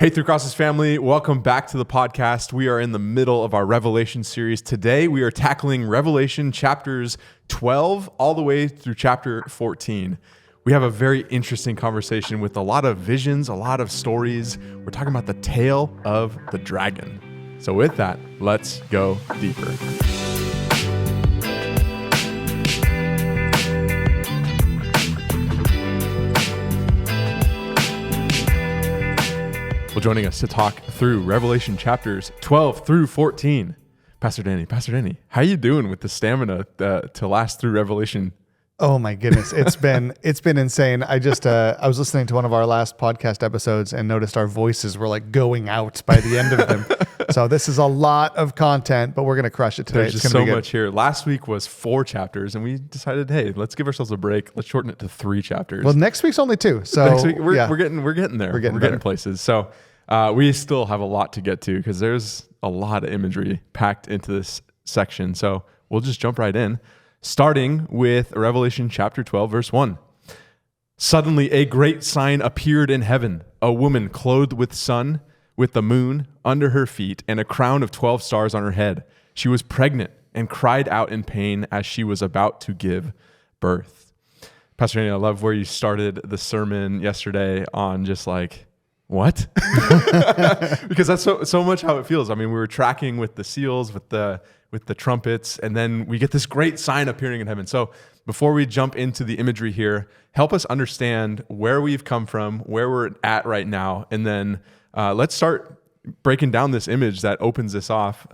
Hey, Through Crosses family, welcome back to the podcast. We are in the middle of our Revelation series. Today, we are tackling Revelation chapters 12 all the way through chapter 14. We have a very interesting conversation with a lot of visions, a lot of stories. We're talking about the tale of the dragon. So with that, let's go deeper. Well, joining us to talk through Revelation chapters 12 through 14, Pastor Danny, how you doing with the stamina to last through Revelation? Oh my goodness, it's been insane. I was listening to one of our last podcast episodes and noticed our voices were like going out by the end of them. So this is a lot of content, but we're gonna crush it today. There's just so much here. Last week was 4 chapters, and we decided, hey, let's give ourselves a break. Let's shorten it to 3 chapters. Well, next week's only 2. So next week, we're getting there. We're getting places. So we still have a lot to get to because there's a lot of imagery packed into this section. So we'll just jump right in. Starting with Revelation chapter 12, verse 1. Suddenly a great sign appeared in heaven, a woman clothed with sun, with the moon under her feet, and a crown of 12 stars on her head. She was pregnant and cried out in pain as she was about to give birth. Pastor Andy, I love where you started the sermon yesterday on just like, what? Because that's so much how it feels. I mean, we were tracking with the seals, with the trumpets, and then we get this great sign appearing in heaven. So before we jump into the imagery here, help us understand where we've come from, where we're at right now, and then let's start breaking down this image that opens this off.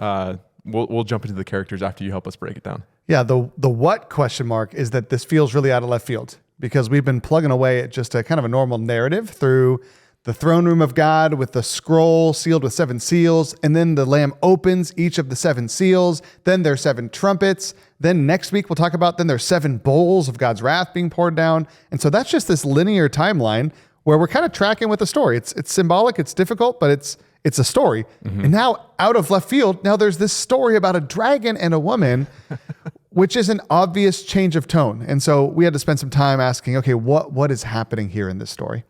We'll jump into the characters after you help us break it down. Yeah, the what question mark is that this feels really out of left field because we've been plugging away at just a kind of a normal narrative through the throne room of God with the scroll sealed with 7 seals, and then the Lamb opens each of the 7 seals, then there's 7 trumpets, then next week we'll talk about then there's 7 bowls of God's wrath being poured down, and so that's just this linear timeline where we're kind of tracking with the story. It's symbolic, it's difficult, but it's a story. Mm-hmm. And now out of left field, now there's this story about a dragon and a woman, which is an obvious change of tone. And so we had to spend some time asking, okay, what is happening here in this story?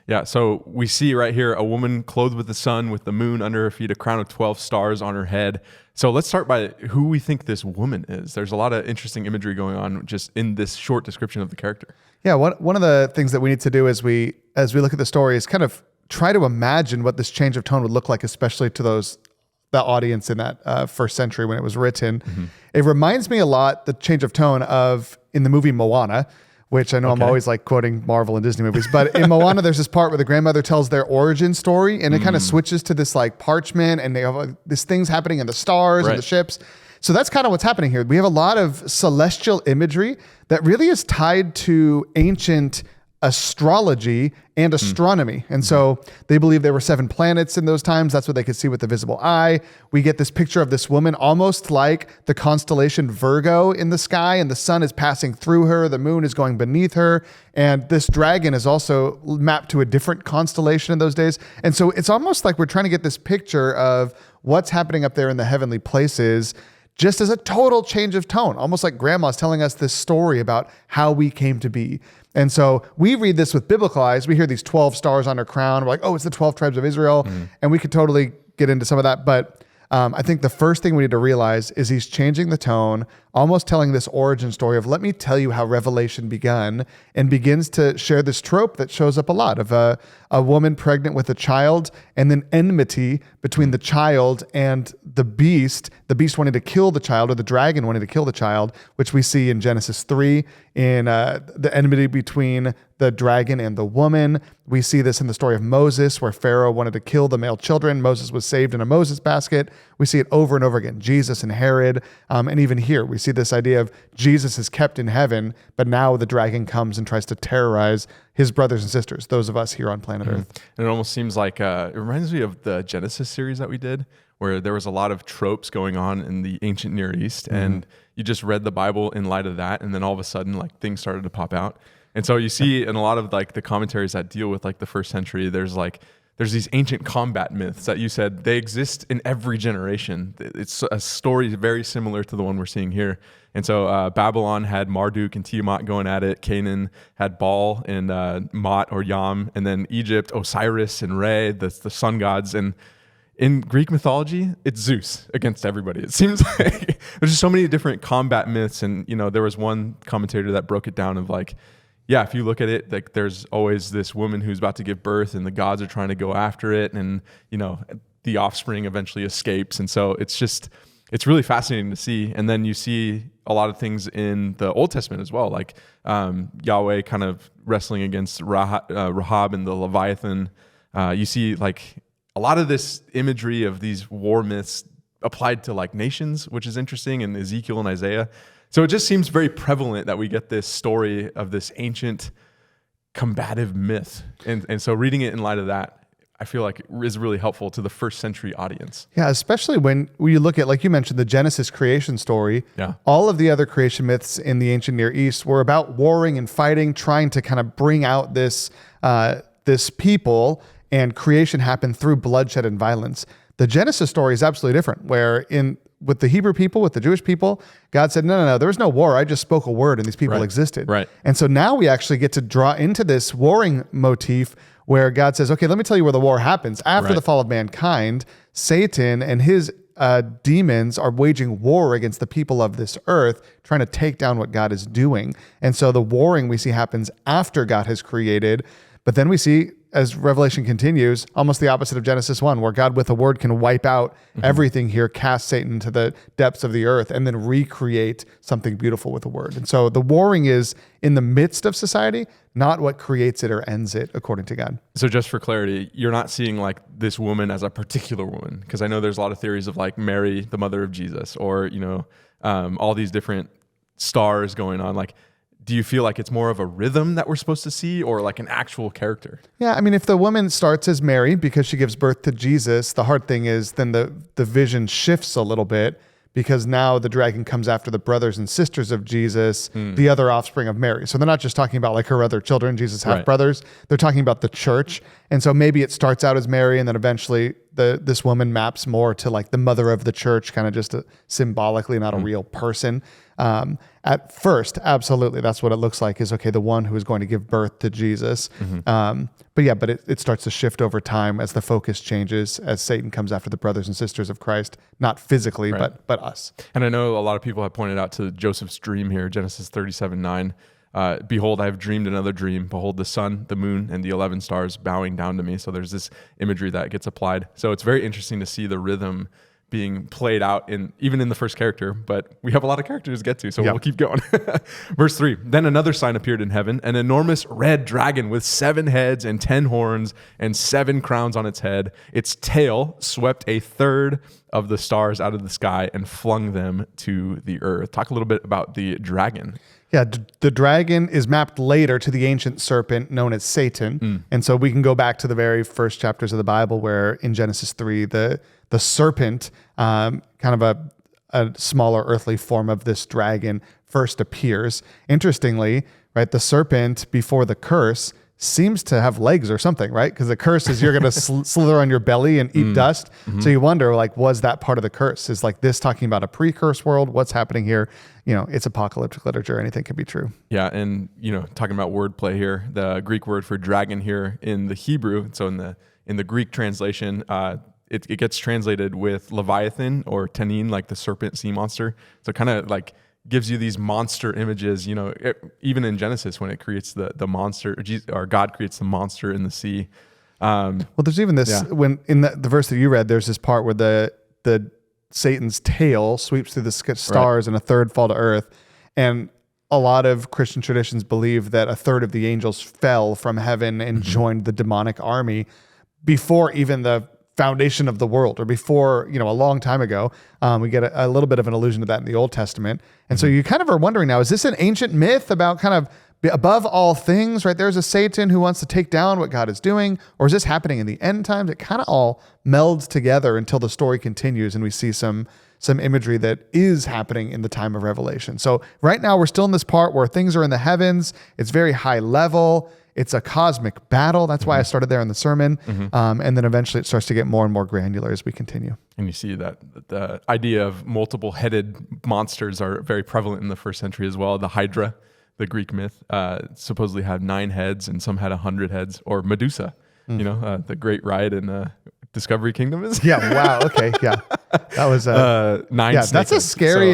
Yeah, so we see right here a woman clothed with the sun, with the moon under her feet, a crown of 12 stars on her head. So let's start by who we think this woman is. There's a lot of interesting imagery going on just in this short description of the character. Yeah, one of the things that we need to do as we look at the story is kind of try to imagine what this change of tone would look like, especially to the audience in that first century when it was written. Mm-hmm. It reminds me a lot, the change of tone of in the movie Moana, which I know I'm always like quoting Marvel and Disney movies, but in Moana, there's this part where the grandmother tells their origin story and it kind of switches to this like parchment and they have this things happening in the stars and the ships. So that's kind of what's happening here. We have a lot of celestial imagery that really is tied to ancient astrology and astronomy. And so they believe there were 7 planets in those times. That's what they could see with the visible eye. We get this picture of this woman almost like the constellation Virgo in the sky, and the sun is passing through her. The moon is going beneath her. And this dragon is also mapped to a different constellation in those days. And so it's almost like we're trying to get this picture of what's happening up there in the heavenly places just as a total change of tone, almost like grandma's telling us this story about how we came to be. And so we read this with biblical eyes. We hear these 12 stars on her crown. We're like, oh, it's the 12 tribes of Israel. And we could totally get into some of that. But I think the first thing we need to realize is he's changing the tone, almost telling this origin story of, let me tell you how Revelation begun, and begins to share this trope that shows up a lot of a woman pregnant with a child, and then enmity between the child and the beast wanting to kill the child, or the dragon wanting to kill the child, which we see in Genesis 3, in the enmity between the dragon and the woman. We see this in the story of Moses, where Pharaoh wanted to kill the male children. Moses was saved in a Moses basket. We see it over and over again, Jesus and Herod. And even here, we see this idea of Jesus is kept in heaven, but now the dragon comes and tries to terrorize his brothers and sisters, those of us here on planet Earth. And it almost seems like, it reminds me of the Genesis series that we did, where there was a lot of tropes going on in the ancient Near East, and you just read the Bible in light of that, and then all of a sudden, like, things started to pop out. And so you see in a lot of like the commentaries that deal with like the first century, there's like there's these ancient combat myths that you said they exist in every generation. It's a story very similar to the one we're seeing here. And so Babylon had Marduk and Tiamat going at it. Canaan had Baal and Mot or Yam. And then Egypt, Osiris and Re, the sun gods. And in Greek mythology, it's Zeus against everybody. It seems like there's just so many different combat myths. And, you know, there was one commentator that broke it down of like, yeah, if you look at it, like there's always this woman who's about to give birth and the gods are trying to go after it. And, you know, the offspring eventually escapes. And so it's really fascinating to see. And then you see a lot of things in the Old Testament as well, like Yahweh kind of wrestling against Rahab and the Leviathan. You see like a lot of this imagery of these war myths applied to like nations, which is interesting, in Ezekiel and Isaiah. So it just seems very prevalent that we get this story of this ancient combative myth. And so reading it in light of that, I feel like is really helpful to the first century audience. Yeah, especially when you look at, like you mentioned, the Genesis creation story. Yeah. All of the other creation myths in the ancient Near East were about warring and fighting, trying to kind of bring out this people, and creation happened through bloodshed and violence. The Genesis story is absolutely different, where with the Hebrew people, with the Jewish people, God said, no, there was no war. I just spoke a word and these people existed. Right. And so now we actually get to draw into this warring motif where God says, okay, let me tell you where the war happens. After the fall of mankind, Satan and his demons are waging war against the people of this earth, trying to take down what God is doing. And so the warring we see happens after God has created. But then we see, as Revelation continues, almost the opposite of Genesis 1, where God with a word can wipe out everything here, cast Satan into the depths of the earth, and then recreate something beautiful with a word. And so the warring is in the midst of society, not what creates it or ends it, according to God. So just for clarity, you're not seeing like this woman as a particular woman, because I know there's a lot of theories of like Mary, the mother of Jesus, or, you know, all these different stars going on. Like, do you feel like it's more of a rhythm that we're supposed to see, or like an actual character? Yeah, I mean, if the woman starts as Mary because she gives birth to Jesus, the hard thing is then the vision shifts a little bit, because now the dragon comes after the brothers and sisters of Jesus, the other offspring of Mary. So they're not just talking about like her other children, Jesus' half-brothers. They're talking about the church. And so maybe it starts out as Mary, and then eventually this woman maps more to like the mother of the church, kind of just symbolically, not a real person. At first, absolutely, that's what it looks like, is okay, the one who is going to give birth to Jesus. But it starts to shift over time as the focus changes, as Satan comes after the brothers and sisters of Christ, not physically, but us. And I know a lot of people have pointed out to Joseph's dream here, Genesis 37:9. Behold, I have dreamed another dream. Behold, the sun, the moon, and the 11 stars bowing down to me. So there's this imagery that gets applied. So it's very interesting to see the rhythm being played out even in the first character, but we have a lot of characters to get to, so we'll keep going. Verse 3, then another sign appeared in heaven, an enormous red dragon with 7 heads and 10 horns and 7 crowns on its head. Its tail swept a third of the stars out of the sky and flung them to the earth. Talk a little bit about the dragon. Yeah, the dragon is mapped later to the ancient serpent known as Satan. And so we can go back to the very first chapters of the Bible, where in Genesis 3, the serpent, kind of a smaller earthly form of this dragon, first appears. Interestingly, right, the serpent before the curse seems to have legs or something, right? Because the curse is you're going to slither on your belly and eat dust. So you wonder, like, was that part of the curse? Is like this talking about a pre-curse world? What's happening here? You know, it's apocalyptic literature. Anything could be true. Yeah, and you know, talking about wordplay here, the Greek word for dragon here in the Hebrew, so in the Greek translation, it gets translated with Leviathan or Tanin, like the serpent sea monster. So kind of like gives you these monster images, you know, even in Genesis when it creates the monster, or God creates the monster in the sea. Well, there's even this, when in the verse that you read, there's this part where the Satan's tail sweeps through the stars and a third fall to earth. And a lot of Christian traditions believe that a third of the angels fell from heaven and joined the demonic army before even the foundation of the world, or before, you know, a long time ago. We get a little bit of an allusion to that in the Old Testament. And so you kind of are wondering now, is this an ancient myth about kind of above all things, right? There's a Satan who wants to take down what God is doing, or is this happening in the end times? It kind of all melds together until the story continues and we see some imagery that is happening in the time of Revelation. So right now we're still in this part where things are in the heavens. It's very high level. It's a cosmic battle. That's why I started there in the sermon. And then eventually it starts to get more and more granular as we continue. And you see that the idea of multiple headed monsters are very prevalent in the first century as well. The Hydra, the Greek myth, supposedly had 9 heads and some had 100 heads. Or Medusa, the great ride in Discovery Kingdom is. Yeah. Wow. Okay. Yeah. That was 9 that's a snakeheads. scary,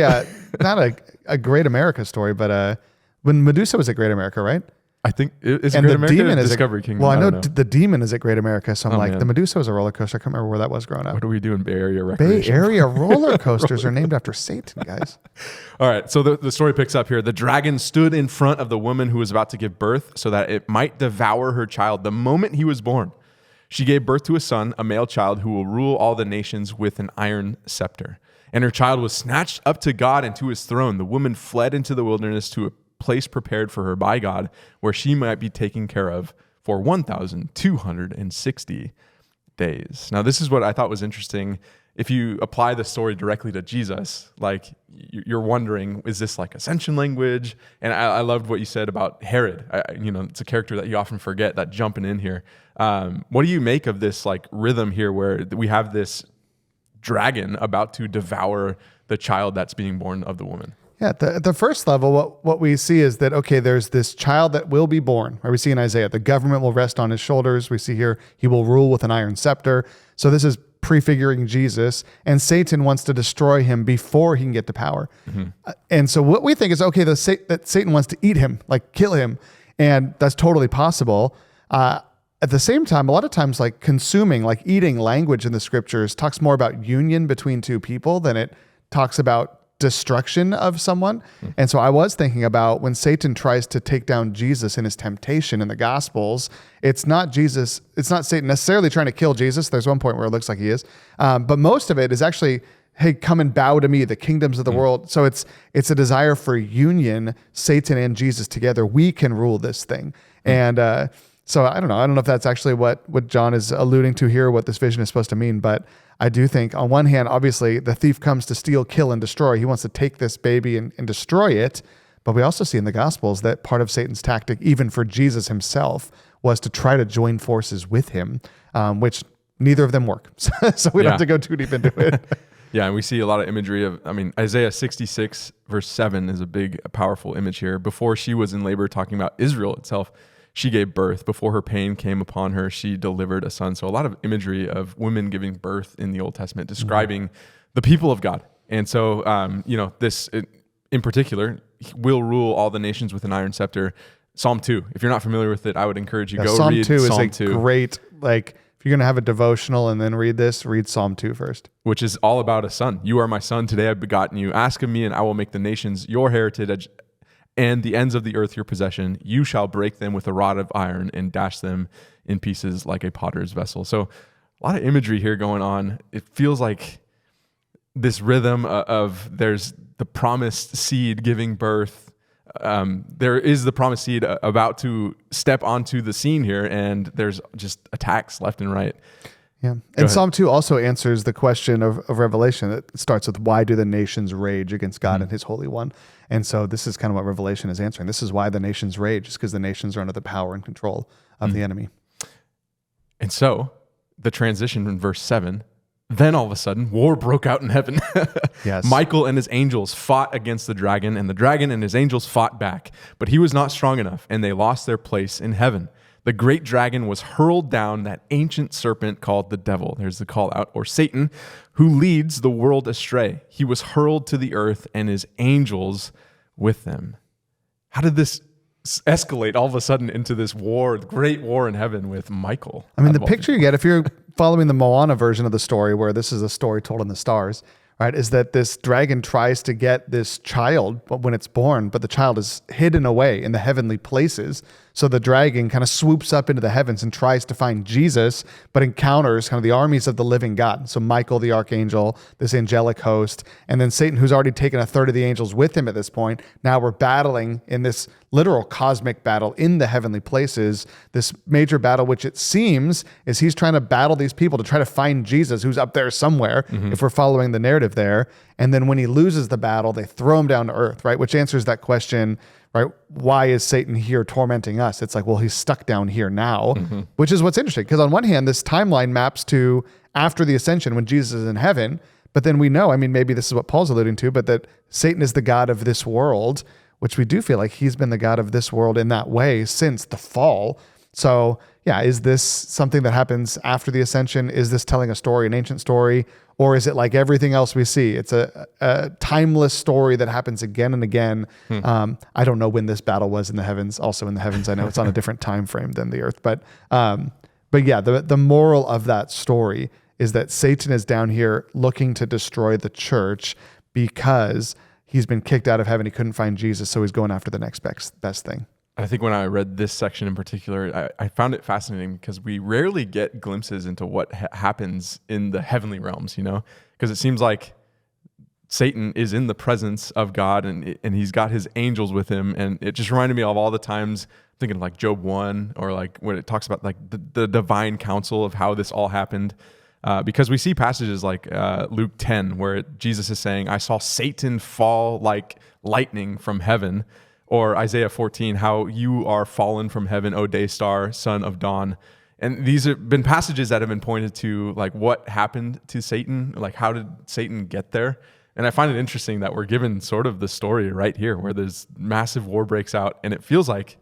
not a Great America story, but when Medusa was at Great America, right? I think it's And Great the America demon or is Discovery Kingdom. Well, I know don't know. the demon is at Great America, so I'm like, man. the Medusa was a roller coaster. I can't remember where that was growing up. What do we do in Bay Area Bay recreation? Area roller coasters are named after Satan, guys. All right, so the story picks up here. The dragon stood in front of the woman who was about to give birth so that it might devour her child the moment he was born. She gave birth to a son, a male child, who will rule all the nations with an iron scepter. And her child was snatched up to God and to his throne. The woman fled into the wilderness to a place prepared for her by God, where she might be taken care of for 1,260 days. Now, this is what I thought was interesting. If you apply the story directly to Jesus, like you're wondering, is this like ascension language? And I loved what you said about Herod. It's a character that you often forget, that jumping in here. What do you make of this like rhythm here where we have this dragon about to devour the child that's being born of the woman? Yeah, at the first level, what we see is that, okay, there's this child that will be born. Right? We see in Isaiah, the government will rest on his shoulders. We see here, he will rule with an iron scepter. So this is prefiguring Jesus, and Satan wants to destroy him before he can get to power. And so what we think is, okay, that Satan wants to eat him, like kill him, and that's totally possible. At the same time, a lot of times like consuming, like eating language in the scriptures talks more about union between two people than it talks about destruction of someone. And so I was thinking about when Satan tries to take down Jesus in his temptation in the Gospels, it's not Satan necessarily trying to kill Jesus. There's one point where it looks like he is. But most of it is actually, hey, come and bow to me, the kingdoms of the world. So it's a desire for union, Satan and Jesus together. We can rule this thing. And so I don't know. I don't know if that's actually what John is alluding to here, what this vision is supposed to mean. But I do think on one hand, obviously the thief comes to steal, kill, and destroy. He wants to take this baby and destroy it. But we also see in the Gospels that part of Satan's tactic, even for Jesus himself, was to try to join forces with him, which neither of them work. So we don't have to go too deep into it. Yeah, and we see a lot of imagery of, Isaiah 66 verse 7 is a big, powerful image here. Before she was in labor, talking about Israel itself, she gave birth. Before her pain came upon her, she delivered a son. So a lot of imagery of women giving birth in the Old Testament, describing the people of God. And so, this in particular will rule all the nations with an iron scepter. Psalm 2. If you're not familiar with it, I would encourage you go read Psalm 2. Psalm 2 is a great, like, if you're going to have a devotional and then read this, read Psalm 2 first. Which is all about a son. You are my son. Today I've begotten you. Ask of me and I will make the nations your heritage and the ends of the earth your possession. You shall break them with a rod of iron and dash them in pieces like a potter's vessel. So a lot of imagery here going on. It feels like this rhythm of there's the promised seed giving birth. There is the promised seed about to step onto the scene here, and there's just attacks left and right. Yeah. And Psalm 2 also answers the question of Revelation that starts with, why do the nations rage against God and his Holy One? And so this is kind of what Revelation is answering. This is why the nations rage, is because the nations are under the power and control of the enemy. And so the transition in verse 7, then all of a sudden, war broke out in heaven. Yes. Michael and his angels fought against the dragon, and the dragon and his angels fought back. But he was not strong enough, and they lost their place in heaven. The great dragon was hurled down, that ancient serpent called the devil. There's the call out, or Satan, who leads the world astray. He was hurled to the earth and his angels with them. How did this escalate all of a sudden into this war, great war in heaven with Michael? The picture you get, if you're following the Moana version of the story, where this is a story told in the stars, right, is that this dragon tries to get this child when it's born, but the child is hidden away in the heavenly places. So the dragon kind of swoops up into the heavens and tries to find Jesus, but encounters kind of the armies of the living God. So Michael, the archangel, this angelic host, and then Satan, who's already taken a third of the angels with him at this point. Now we're battling in this literal cosmic battle in the heavenly places, this major battle, which it seems is he's trying to battle these people to try to find Jesus, who's up there somewhere, if we're following the narrative there. And then when he loses the battle, they throw him down to earth, right? Which answers that question, right? Why is Satan here tormenting us? It's like, well, he's stuck down here now, which is what's interesting. Because on one hand, this timeline maps to after the ascension when Jesus is in heaven. But then we know, I mean, maybe this is what Paul's alluding to, but that Satan is the God of this world, which we do feel like he's been the God of this world in that way since the fall. So yeah, is this something that happens after the ascension? Is this telling a story, an ancient story? Or is it like everything else we see? It's a timeless story that happens again and again. I don't know when this battle was in the heavens. Also in the heavens, I know it's on a different time frame than the earth. But yeah, the moral of that story is that Satan is down here looking to destroy the church because he's been kicked out of heaven. He couldn't find Jesus, so he's going after the next best thing. I think when I read this section in particular, I found it fascinating because we rarely get glimpses into what happens in the heavenly realms, because it seems like Satan is in the presence of God and he's got his angels with him. And it just reminded me of all the times thinking of like Job 1 or like when it talks about like the divine counsel of how this all happened. Because we see passages like Luke 10 where Jesus is saying, I saw Satan fall like lightning from heaven. Or Isaiah 14, how you are fallen from heaven, O day star, son of dawn. And these have been passages that have been pointed to like what happened to Satan, like how did Satan get there? And I find it interesting that we're given sort of the story right here where there's massive war breaks out and it feels like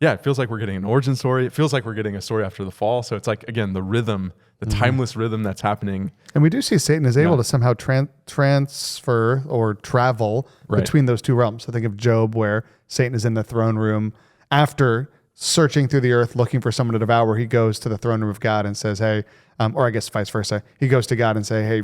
we're getting an origin story. It feels like we're getting a story after the fall. So it's like, again, the rhythm, the timeless rhythm that's happening. And we do see Satan is able to somehow transfer or travel between those two realms. So think of Job where Satan is in the throne room. After searching through the earth looking for someone to devour, he goes to the throne room of God and says, hey, or I guess vice versa. He goes to God and say, hey,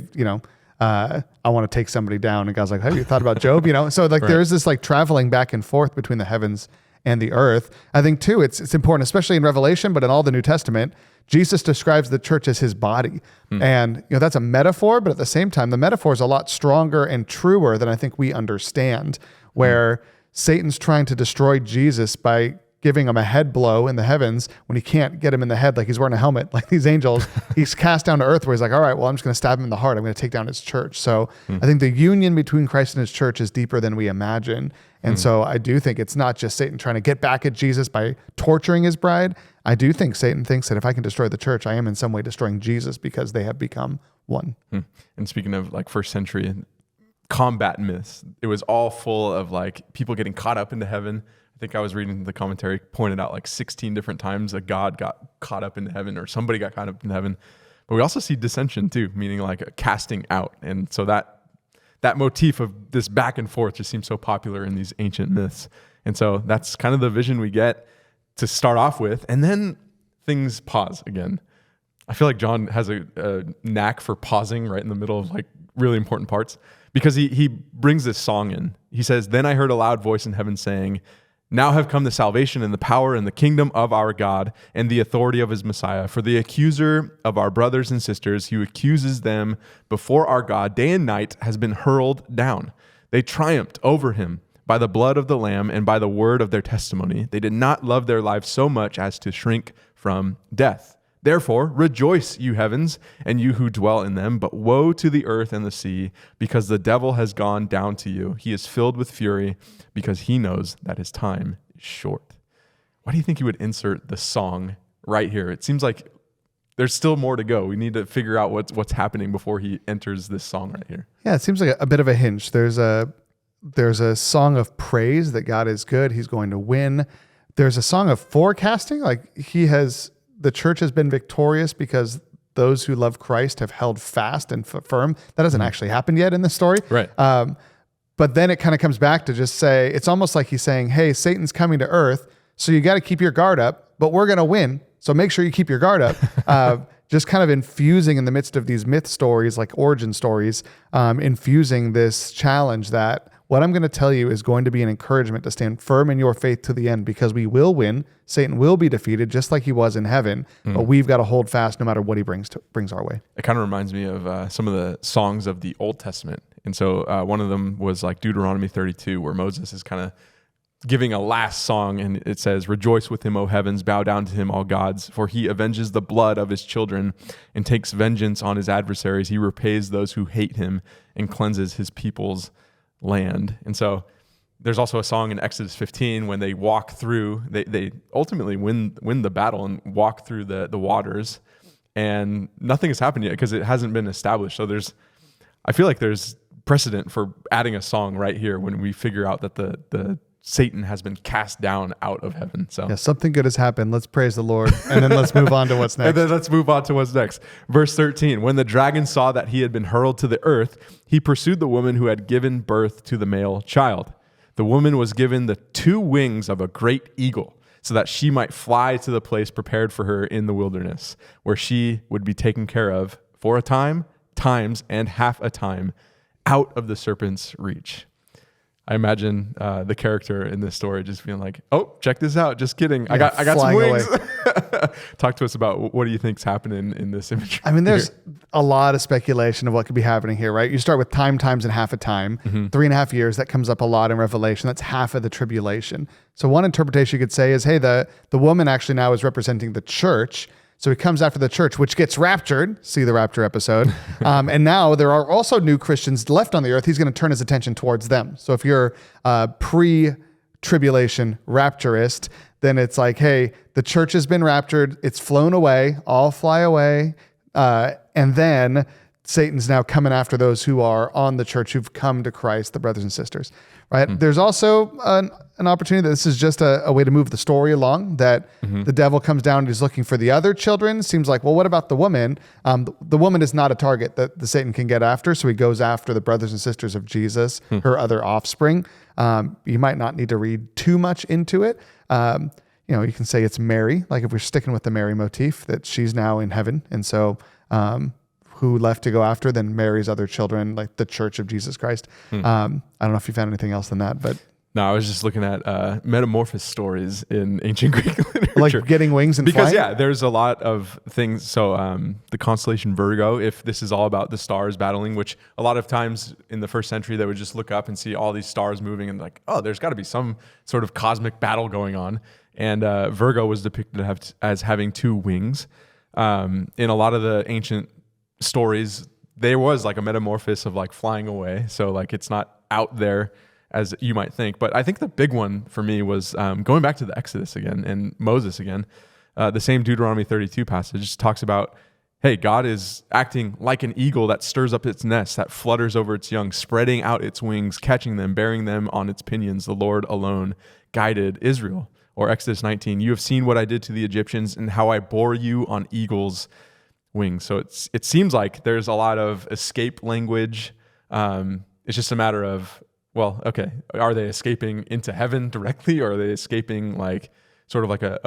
I want to take somebody down. And God's like, have you thought about Job? So like there is this like traveling back and forth between the heavens and the earth. I think too, it's important, especially in Revelation, but in all the New Testament, Jesus describes the church as his body. And that's a metaphor, but at the same time, the metaphor is a lot stronger and truer than I think we understand, where Satan's trying to destroy Jesus by giving him a head blow in the heavens when he can't get him in the head, like he's wearing a helmet, like these angels. He's cast down to earth where he's like, all right, well, I'm just going to stab him in the heart. I'm going to take down his church. So I think the union between Christ and his church is deeper than we imagine. And so I do think it's not just Satan trying to get back at Jesus by torturing his bride. I do think Satan thinks that if I can destroy the church, I am in some way destroying Jesus because they have become one. And speaking of like first century combat myths, it was all full of like people getting caught up into heaven. I think I was reading the commentary pointed out like 16 different times a god got caught up into heaven or somebody got caught up in heaven. But we also see dissension too, meaning like a casting out. And so that motif of this back and forth just seems so popular in these ancient myths. And so that's kind of the vision we get to start off with. And then things pause again. I feel like John has a knack for pausing right in the middle of like really important parts because he brings this song in. He says, then I heard a loud voice in heaven saying, now have come the salvation and the power and the kingdom of our God and the authority of his Messiah. For the accuser of our brothers and sisters who accuses them before our God day and night has been hurled down. They triumphed over him by the blood of the Lamb and by the word of their testimony. They did not love their lives so much as to shrink from death. Therefore, rejoice, you heavens, and you who dwell in them. But woe to the earth and the sea, because the devil has gone down to you. He is filled with fury, because he knows that his time is short. Why do you think he would insert the song right here? It seems like there's still more to go. We need to figure out what's happening before he enters this song right here. Yeah, it seems like a bit of a hinge. There's a song of praise that God is good. He's going to win. There's a song of forecasting, like the church has been victorious because those who love Christ have held fast and firm. That hasn't actually happened yet in this story. Right. But then it kind of comes back to just say, it's almost like he's saying, hey, Satan's coming to earth, so you got to keep your guard up, but we're going to win. So make sure you keep your guard up. Just kind of infusing in the midst of these myth stories, like origin stories, infusing this challenge that what I'm going to tell you is going to be an encouragement to stand firm in your faith to the end, because we will win. Satan will be defeated just like he was in heaven, but we've got to hold fast no matter what he brings our way. It kind of reminds me of some of the songs of the Old Testament. And so one of them was like Deuteronomy 32, where Moses is kind of giving a last song, and it says, rejoice with him, O heavens, bow down to him, all gods, for he avenges the blood of his children and takes vengeance on his adversaries. He repays those who hate him and cleanses his people's land. And so there's also a song in Exodus 15 when they walk through, they ultimately win the battle and walk through the waters, and nothing has happened yet because it hasn't been established. So I feel like there's precedent for adding a song right here when we figure out that the Satan has been cast down out of heaven. So yeah, something good has happened. Let's praise the Lord. And then let's move on to what's next. And then let's move on to what's next. Verse 13, when the dragon saw that he had been hurled to the earth, he pursued the woman who had given birth to the male child. The woman was given the 2 wings of a great eagle so that she might fly to the place prepared for her in the wilderness, where she would be taken care of for a time, times, and half a time out of the serpent's reach. I imagine the character in this story just being like, "Oh, check this out! Just kidding. I got some wings." Talk to us about what do you think's happening in this imagery. I mean, there's a lot of speculation of what could be happening here, right? You start with time, times, and half a time. 3.5 years. That comes up a lot in Revelation. That's half of the tribulation. So one interpretation you could say is, hey, the woman actually now is representing the church. So he comes after the church, which gets raptured. See the rapture episode. And now there are also new Christians left on the earth. He's going to turn his attention towards them. So if you're pre-tribulation rapturist, then it's like, hey, the church has been raptured. It's flown away. All fly away. And then Satan's now coming after those who are on the church, who've come to Christ, the brothers and sisters, right? There's also an opportunity that this is just a way to move the story along, that the devil comes down and is looking for the other children. Seems like, well, what about the woman? The woman is not a target that the Satan can get after, so he goes after the brothers and sisters of Jesus, her other offspring. You might not need to read too much into it. You can say it's Mary, like if we're sticking with the Mary motif, that she's now in heaven. And so who left to go after than Mary's other children, like the Church of Jesus Christ. I don't know if you found anything else than that, but... No, I was just looking at metamorphosis stories in ancient Greek literature. Like getting wings and because, flying? yeah, there's a lot of things. So the constellation Virgo, if this is all about the stars battling, which a lot of times in the first century, they would just look up and see all these stars moving and like, oh, there's got to be some sort of cosmic battle going on. And Virgo was depicted as having 2 wings. In a lot of the ancient stories, there was like a metamorphosis of like flying away. So like it's not out there as you might think. But I think the big one for me was going back to the Exodus again and Moses again. The same Deuteronomy 32 passage talks about, hey, God is acting like an eagle that stirs up its nest, that flutters over its young, spreading out its wings, catching them, bearing them on its pinions. The Lord alone guided Israel. Or Exodus 19, you have seen what I did to the Egyptians and how I bore you on eagle's wings. So it seems like there's a lot of escape language. It's just a matter of, well, okay, are they escaping into heaven directly, or are they escaping like sort of like a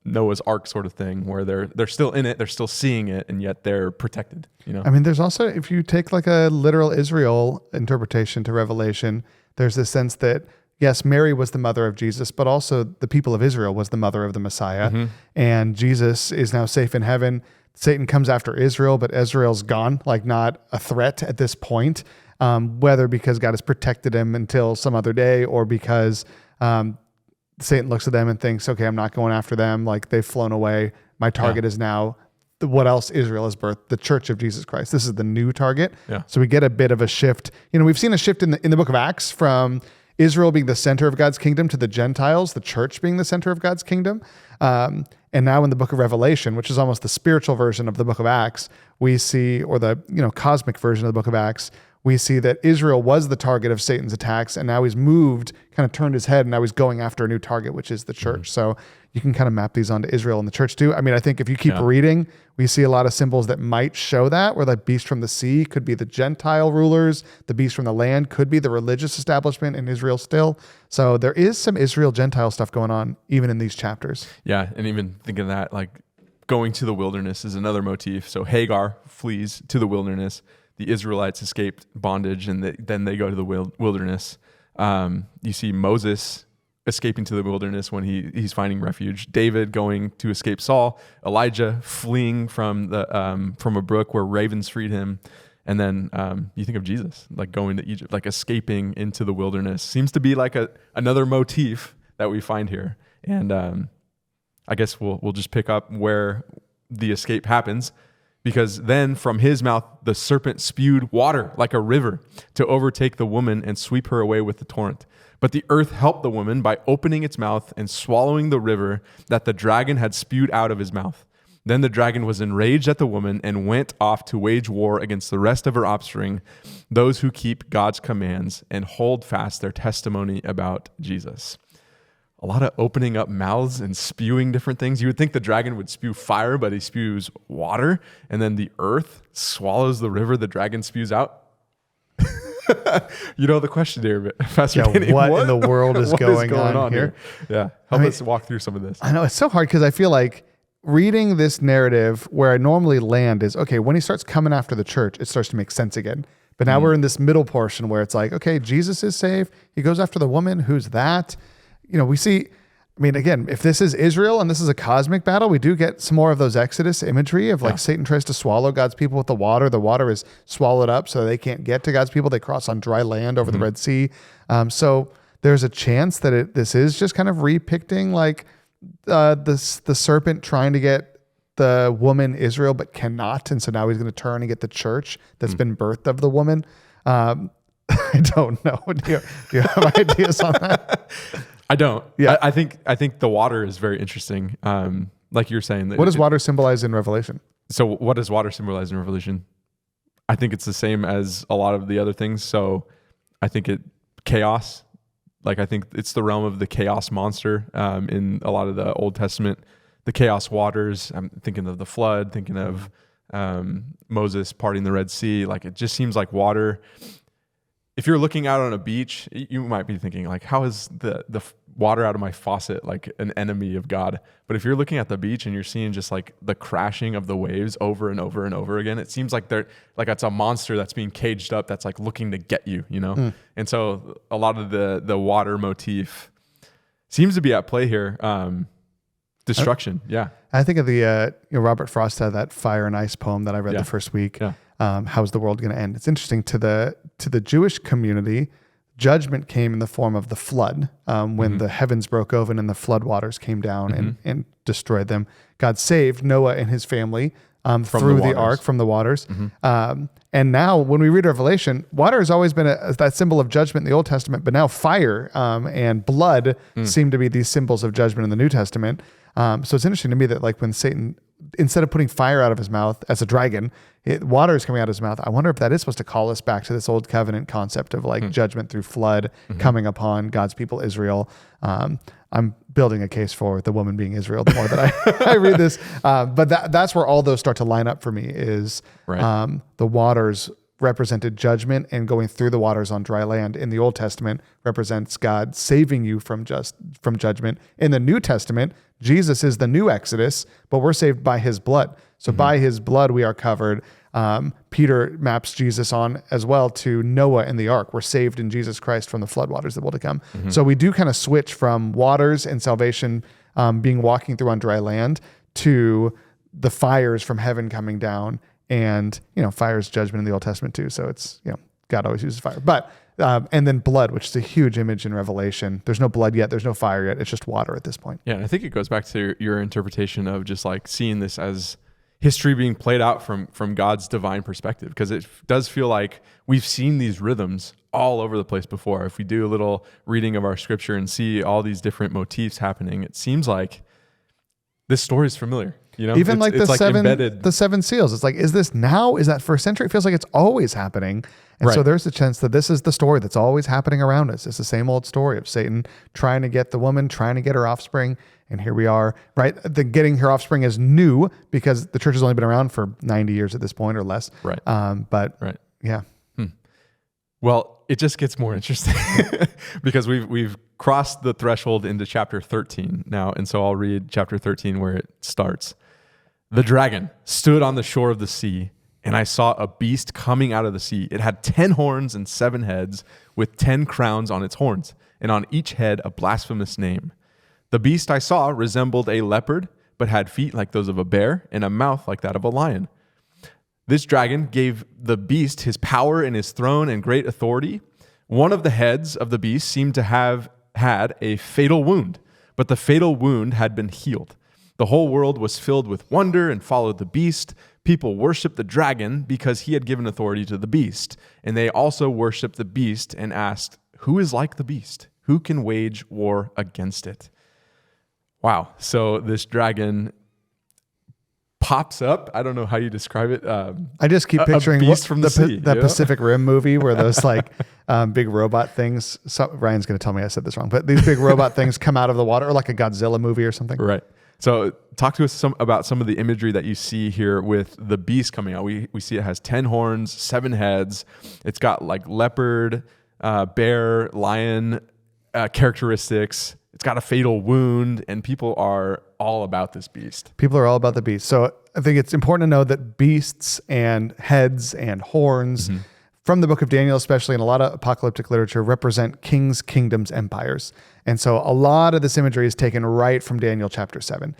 Noah's Ark sort of thing where they're still in it, they're still seeing it, and yet they're protected, you know? I mean, there's also, if you take like a literal Israel interpretation to Revelation, there's this sense that, yes, Mary was the mother of Jesus, but also the people of Israel was the mother of the Messiah. And Jesus is now safe in heaven. Satan comes after Israel, but Israel's gone, like not a threat at this point, whether because God has protected him until some other day, or because Satan looks at them and thinks, okay, I'm not going after them. Like they've flown away. My target is now what else Israel has birthed, the Church of Jesus Christ. This is the new target. Yeah. So we get a bit of a shift. We've seen a shift in the book of Acts from Israel being the center of God's kingdom to the Gentiles, the church being the center of God's kingdom. And now in the book of Revelation, which is almost the spiritual version of the book of Acts, we see, or the cosmic version of the book of Acts, we see that Israel was the target of Satan's attacks, and now he's moved, kind of turned his head, and now he's going after a new target, which is the church. So you can kind of map these onto Israel and the church too. I mean, I think if you keep reading, we see a lot of symbols that might show that, where the beast from the sea could be the Gentile rulers, the beast from the land could be the religious establishment in Israel still. So there is some Israel-Gentile stuff going on even in these chapters. Yeah, and even thinking that, like, going to the wilderness is another motif. So Hagar flees to the wilderness. The Israelites escaped bondage, and then they go to the wilderness. You see Moses escaping to the wilderness when he's finding refuge. David going to escape Saul. Elijah fleeing from a brook where ravens freed him. And then you think of Jesus, like going to Egypt, like escaping into the wilderness. Seems to be like another motif that we find here. And I guess we'll just pick up where the escape happens. because then from his mouth the serpent spewed water like a river to overtake the woman and sweep her away with the torrent. But the earth helped the woman by opening its mouth and swallowing the river that the dragon had spewed out of his mouth. Then the dragon was enraged at the woman and went off to wage war against the rest of her offspring, those who keep God's commands and hold fast their testimony about Jesus. A lot of opening up mouths and spewing different things. You would think the dragon would spew fire, but he spews water, and then the earth swallows the river the dragon spews out. You know the question here, Pastor Danny. What in the world is going on here? Yeah, help us walk through some of this. I know it's so hard because I feel like reading this narrative where I normally land is, okay, when he starts coming after the church, it starts to make sense again. But now we're in this middle portion where it's like, okay, Jesus is saved. He goes after the woman. Who's that? You know, we see, I mean, again, if this is Israel and this is a cosmic battle, we do get some more of those Exodus imagery of like Satan tries to swallow God's people with the water. The water is swallowed up so they can't get to God's people. They cross on dry land over the Red Sea. So there's a chance that this is just kind of repicting like the serpent trying to get the woman Israel, but cannot. And so now he's going to turn and get the church that's been birthed of the woman. I don't know. Do you have ideas on that? I don't. Yeah. I think the water is very interesting. Like you're saying. What does water symbolize in Revelation? So what does water symbolize in Revelation? I think it's the same as a lot of the other things. So I think chaos. Like I think it's the realm of the chaos monster in a lot of the Old Testament. The chaos waters. I'm thinking of the flood, thinking of Moses parting the Red Sea. Like it just seems like water. If you're looking out on a beach, you might be thinking like, how is the water out of my faucet like an enemy of God? But if you're looking at the beach and you're seeing just like the crashing of the waves over and over and over again, it seems like it's a monster that's being caged up that's like looking to get you, you know? And so a lot of the water motif seems to be at play here. Destruction. Yeah. I think of the, Robert Frost had that Fire and Ice poem that I read the first week. Yeah. How's the world going to end? It's interesting to the Jewish community. Judgment came in the form of the flood when the heavens broke open and the flood waters came down and destroyed them. God saved Noah and his family through the ark from the waters. And now when we read Revelation, water has always been that symbol of judgment in the Old Testament, but now fire and blood seem to be these symbols of judgment in the New Testament. So it's interesting to me that like when Satan, instead of putting fire out of his mouth as a dragon, water is coming out of his mouth. I wonder if that is supposed to call us back to this old covenant concept of like judgment through flood coming upon God's people, Israel. I'm building a case for the woman being Israel the more that I read this. But that's where all those start to line up for me is the waters represented judgment, and going through the waters on dry land in the Old Testament represents God saving you from judgment. In the New Testament, Jesus is the new Exodus, but we're saved by his blood. So by his blood, we are covered. Peter maps Jesus on as well to Noah and the ark. We're saved in Jesus Christ from the floodwaters that will to come. So we do kind of switch from waters and salvation being walking through on dry land to the fires from heaven coming down. And, fire is judgment in the Old Testament too. So it's, God always uses fire. But, and then blood, which is a huge image in Revelation. There's no blood yet. There's no fire yet. It's just water at this point. Yeah. And I think it goes back to your interpretation of just like seeing this as history being played out from God's divine perspective. Because it does feel like we've seen these rhythms all over the place before. If we do a little reading of our scripture and see all these different motifs happening, it seems like this story is familiar. Even like the seven seals. It's like, is this now? Is that first century? It feels like it's always happening. And so there's a chance that this is the story that's always happening around us. It's the same old story of Satan trying to get the woman, trying to get her offspring. And here we are, right? The getting her offspring is new because the church has only been around for 90 years at this point or less. Right. Yeah. Well, it just gets more interesting because we've crossed the threshold into chapter 13 now. And so I'll read chapter 13 where it starts. The dragon stood on the shore of the sea, and I saw a beast coming out of the sea. It had 10 horns and 7 heads with 10 crowns on its horns, and on each head a blasphemous name. The beast I saw resembled a leopard, but had feet like those of a bear and a mouth like that of a lion. This dragon gave the beast his power and his throne and great authority. One of the heads of the beast seemed to have had a fatal wound, but the fatal wound had been healed. The whole world was filled with wonder and followed the beast. People worshiped the dragon because he had given authority to the beast. And they also worshiped the beast and asked, who is like the beast? Who can wage war against it? Wow. So this dragon pops up. I don't know how you describe it. I just keep picturing beast from the sea, that Pacific Rim movie where those like big robot things. Ryan's going to tell me I said this wrong, but these big robot things come out of the water, or like a Godzilla movie or something. Right. So talk to us about some of the imagery that you see here with the beast coming out. We see it has 10 horns, 7 heads. It's got like leopard, bear, lion characteristics. It's got a fatal wound, and people are all about this beast. People are all about the beast. So I think it's important to know that beasts and heads and horns from the book of Daniel, especially in a lot of apocalyptic literature, represent kings, kingdoms, empires. And so a lot of this imagery is taken right from Daniel chapter 7.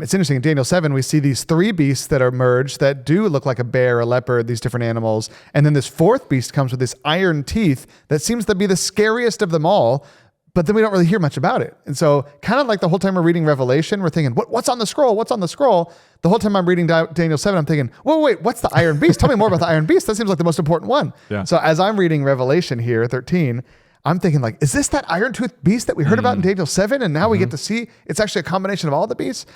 It's interesting. In Daniel 7, we see these 3 beasts that are merged that do look like a bear, a leopard, these different animals. And then this 4th beast comes with this iron teeth that seems to be the scariest of them all. But then we don't really hear much about it. And so kind of like the whole time we're reading Revelation, we're thinking, what's on the scroll? What's on the scroll? The whole time I'm reading Daniel 7, I'm thinking, wait, what's the iron beast? Tell me more about the iron beast. That seems like the most important one. Yeah. So as I'm reading Revelation here, 13, I'm thinking like, is this that iron-toothed beast that we heard about in Daniel 7? And now we get to see it's actually a combination of all the beasts.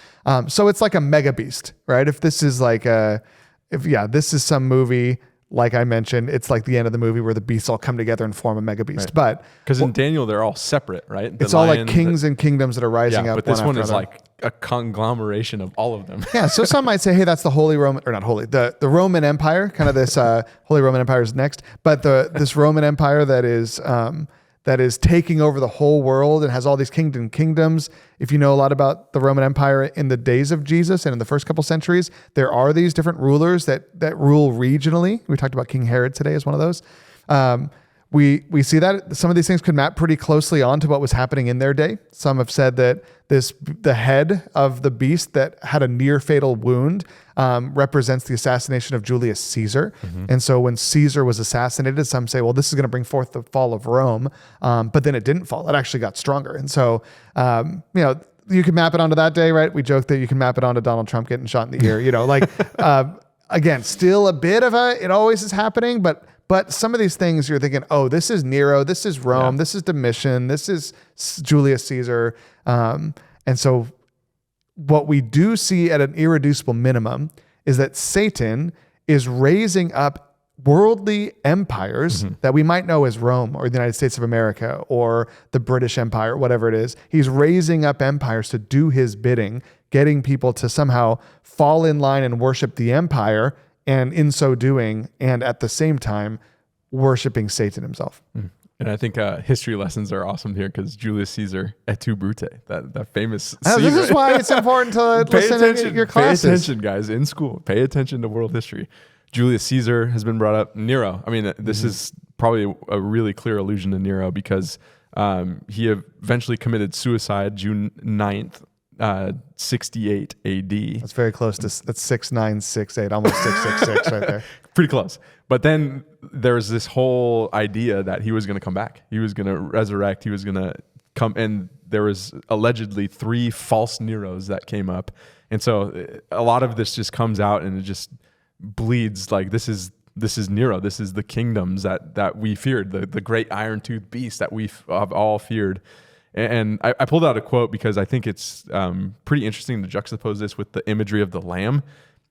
So it's like a mega beast, right? If this is like this is some movie, like I mentioned, it's like the end of the movie where the beasts all come together and form a mega beast. Right. But because in Daniel, they're all separate, right? It's all like kings and kingdoms that are rising up. But this one is like a conglomeration of all of them. Yeah. So some might say, hey, that's the Holy Roman, or not holy, the Roman Empire, kind of this Holy Roman Empire is next. But this Roman Empire that is taking over the whole world and has all these kingdoms. If you know a lot about the Roman Empire in the days of Jesus and in the first couple centuries, there are these different rulers that rule regionally. We talked about King Herod today as one of those. We see that some of these things could map pretty closely onto what was happening in their day. Some have said that the head of the beast that had a near fatal wound represents the assassination of Julius Caesar. And so when Caesar was assassinated, some say, well, this is going to bring forth the fall of Rome. But then it didn't fall. It actually got stronger. And so, you can map it onto that day, right? We joke that you can map it onto Donald Trump getting shot in the ear, again, still a bit of it always is happening, but some of these things you're thinking, oh, this is Nero, this is Rome, this is Domitian, this is Julius Caesar. And so what we do see at an irreducible minimum is that Satan is raising up worldly empires that we might know as Rome or the United States of America or the British Empire, whatever it is. He's raising up empires to do his bidding, getting people to somehow fall in line and worship the empire, and in so doing, and at the same time, worshiping Satan himself. And I think history lessons are awesome here because Julius Caesar, et tu, Brute, that famous scene. This is why it's important to listen to your classes. Pay attention, guys, in school. Pay attention to world history. Julius Caesar has been brought up. Nero. I mean, this is probably a really clear allusion to Nero because he eventually committed suicide June 9th, 68 AD. That's very close to, that's 6968, almost 666 right there. Pretty close. But then there's this whole idea that he was going to come back. He was going to resurrect. He was going to come. And there was allegedly 3 false Neros that came up. And so a lot of this just comes out and it just bleeds like this is Nero. This is the kingdoms that we feared, the great iron-toothed beast that we have all feared. And I pulled out a quote because I think it's pretty interesting to juxtapose this with the imagery of the Lamb.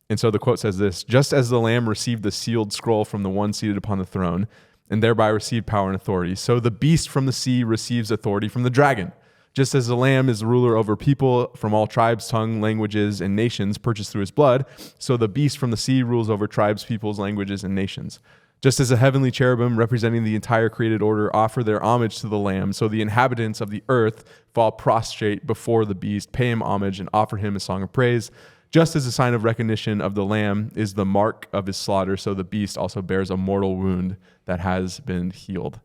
And so the quote says this: just as the Lamb received the sealed scroll from the one seated upon the throne, and thereby received power and authority, so the beast from the sea receives authority from the dragon. Just as the Lamb is the ruler over people from all tribes, tongue, languages, and nations purchased through his blood, so the beast from the sea rules over tribes, peoples, languages, and nations. Just as the heavenly cherubim representing the entire created order offer their homage to the Lamb, so the inhabitants of the earth fall prostrate before the beast, pay him homage, and offer him a song of praise. Just as a sign of recognition of the Lamb is the mark of his slaughter, so the beast also bears a mortal wound that has been healed.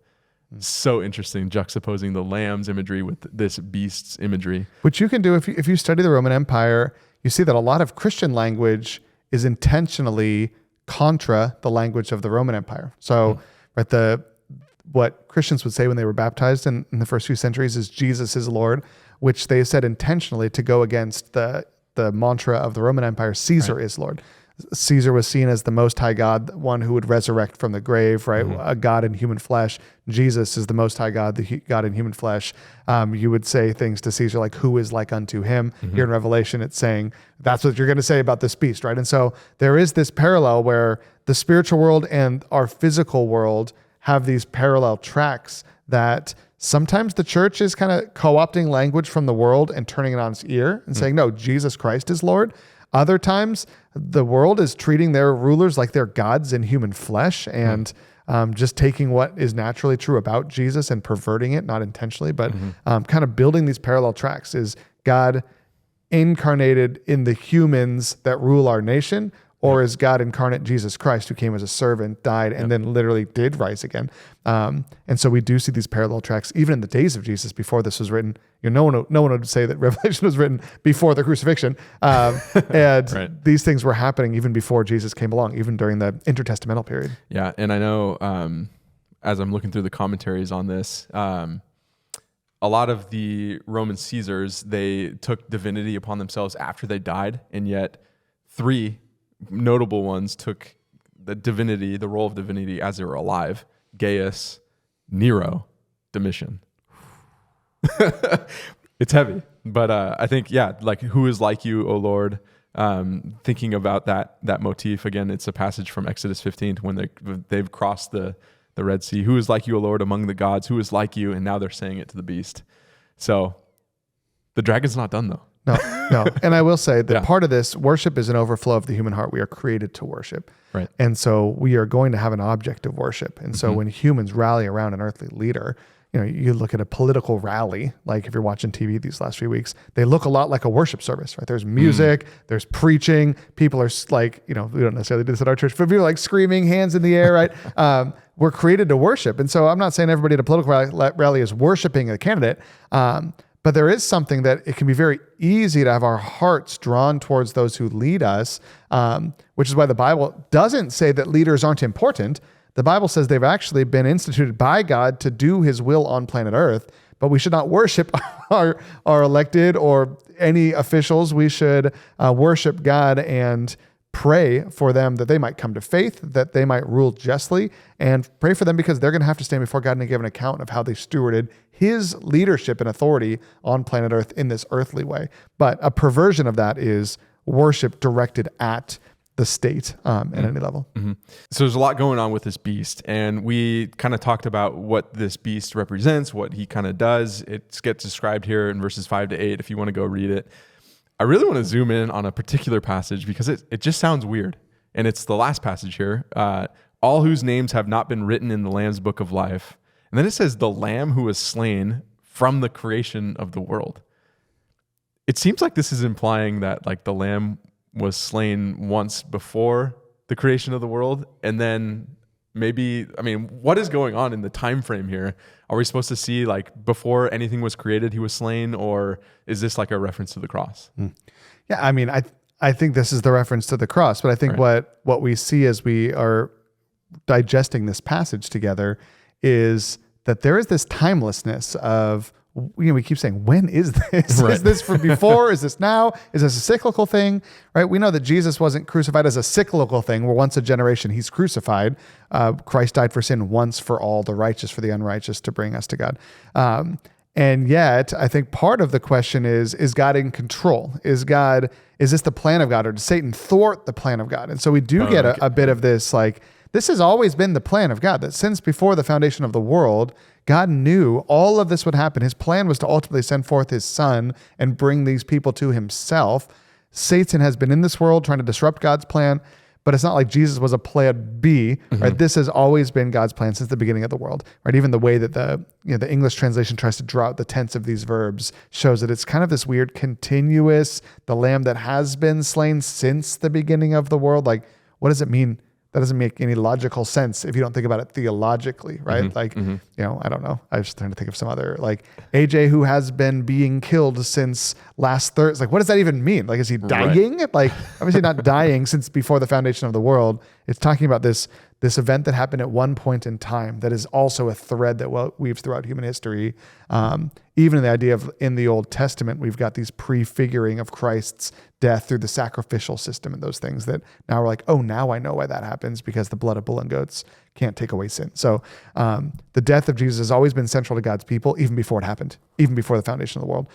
So interesting, juxtaposing the Lamb's imagery with this beast's imagery. Which you can do if you study the Roman Empire, you see that a lot of Christian language is intentionally contra the language of the Roman Empire. So what Christians would say when they were baptized in the first few centuries is Jesus is Lord, which they said intentionally to go against the the mantra of the Roman Empire. Caesar is Lord. Caesar was seen as the Most High God, one who would resurrect from the grave, right? A God in human flesh. Jesus is the Most High God, the God in human flesh. You would say things to Caesar like, who is like unto him? Here in Revelation, it's saying, that's what you're going to say about this beast, right? And so there is this parallel where the spiritual world and our physical world have these parallel tracks that sometimes the church is kind of co-opting language from the world and turning it on its ear and saying, no, Jesus Christ is Lord. Other times, the world is treating their rulers like they're gods in human flesh and just taking what is naturally true about Jesus and perverting it, not intentionally, but kind of building these parallel tracks. Is God incarnated in the humans that rule our nation, or is God incarnate Jesus Christ, who came as a servant, died, and then literally did rise again? And so we do see these parallel tracks, even in the days of Jesus, before this was written. No one would say that Revelation was written before the crucifixion. And these things were happening even before Jesus came along, even during the intertestamental period. Yeah, and I know as I'm looking through the commentaries on this, a lot of the Roman Caesars, they took divinity upon themselves after they died, and yet 3 notable ones took the role of divinity as they were alive: Gaius, Nero, Domitian. It's heavy, but I think, like, who is like you, O Lord? Thinking about that motif again, it's a passage from Exodus 15 when they've crossed the Red Sea. Who is like you, O Lord, among the gods? Who is like you? And now they're saying it to the beast. So the dragon's not done though. No. And I will say that part of this worship is an overflow of the human heart. We are created to worship. Right. And so we are going to have an object of worship. And so when humans rally around an earthly leader, you look at a political rally, like if you're watching TV these last few weeks, they look a lot like a worship service, right? There's music, there's preaching. People are like, we don't necessarily do this at our church, but people are like screaming, hands in the air, right? We're created to worship. And so I'm not saying everybody at a political rally is worshiping a candidate, but there is something that it can be very easy to have our hearts drawn towards those who lead us, which is why the Bible doesn't say that leaders aren't important. The Bible says they've actually been instituted by God to do his will on planet Earth, but we should not worship our elected or any officials. We should worship God and pray for them that they might come to faith, that they might rule justly, and pray for them because they're going to have to stand before God and give an account of how they stewarded his leadership and authority on planet Earth in this earthly way. But a perversion of that is worship directed at the state at any level. So there's a lot going on with this beast, and we kind of talked about what this beast represents, what he kind of does. It gets described here in verses 5-8 if you want to go read it. I really want to zoom in on a particular passage because it just sounds weird. And it's the last passage here. All whose names have not been written in the Lamb's book of life. And then it says the Lamb who was slain from the creation of the world. It seems like this is implying that like the Lamb was slain once before the creation of the world. And then what is going on in the time frame here? Are we supposed to see like before anything was created, he was slain, or is this like a reference to the cross? Yeah, I think this is the reference to the cross, but I think what we see as we are digesting this passage together is that there is this timelessness of, we keep saying, when is this? Is this from before? Is this now? Is this a cyclical thing? Right? We know that Jesus wasn't crucified as a cyclical thing where once a generation he's crucified. Christ died for sin once for all, the righteous for the unrighteous, to bring us to God. And yet, I think part of the question is God in control? Is this the plan of God, or does Satan thwart the plan of God? And so we do get a bit of this, like, this has always been the plan of God, that since before the foundation of the world, God knew all of this would happen. His plan was to ultimately send forth his son and bring these people to himself. Satan has been in this world trying to disrupt God's plan, but it's not like Jesus was a plan B, right? This has always been God's plan since the beginning of the world, right? Even the way that the English translation tries to draw out the tense of these verbs shows that it's kind of this weird continuous, the lamb that has been slain since the beginning of the world. Like, what does it mean? That doesn't make any logical sense if you don't think about it theologically, right? I don't know. I was trying to think of some other, like, AJ who has been being killed since last Thursday. Like, what does that even mean? Like, is he dying? Like, obviously not dying since before the foundation of the world. It's talking about this this event that happened at one point in time that is also a thread that weaves throughout human history. Even in the idea of in the Old Testament, we've got these prefiguring of Christ's death through the sacrificial system and those things that now we're like, oh, now I know why that happens, because the blood of bull and goats can't take away sin. So the death of Jesus has always been central to God's people, even before it happened, even before the foundation of the world.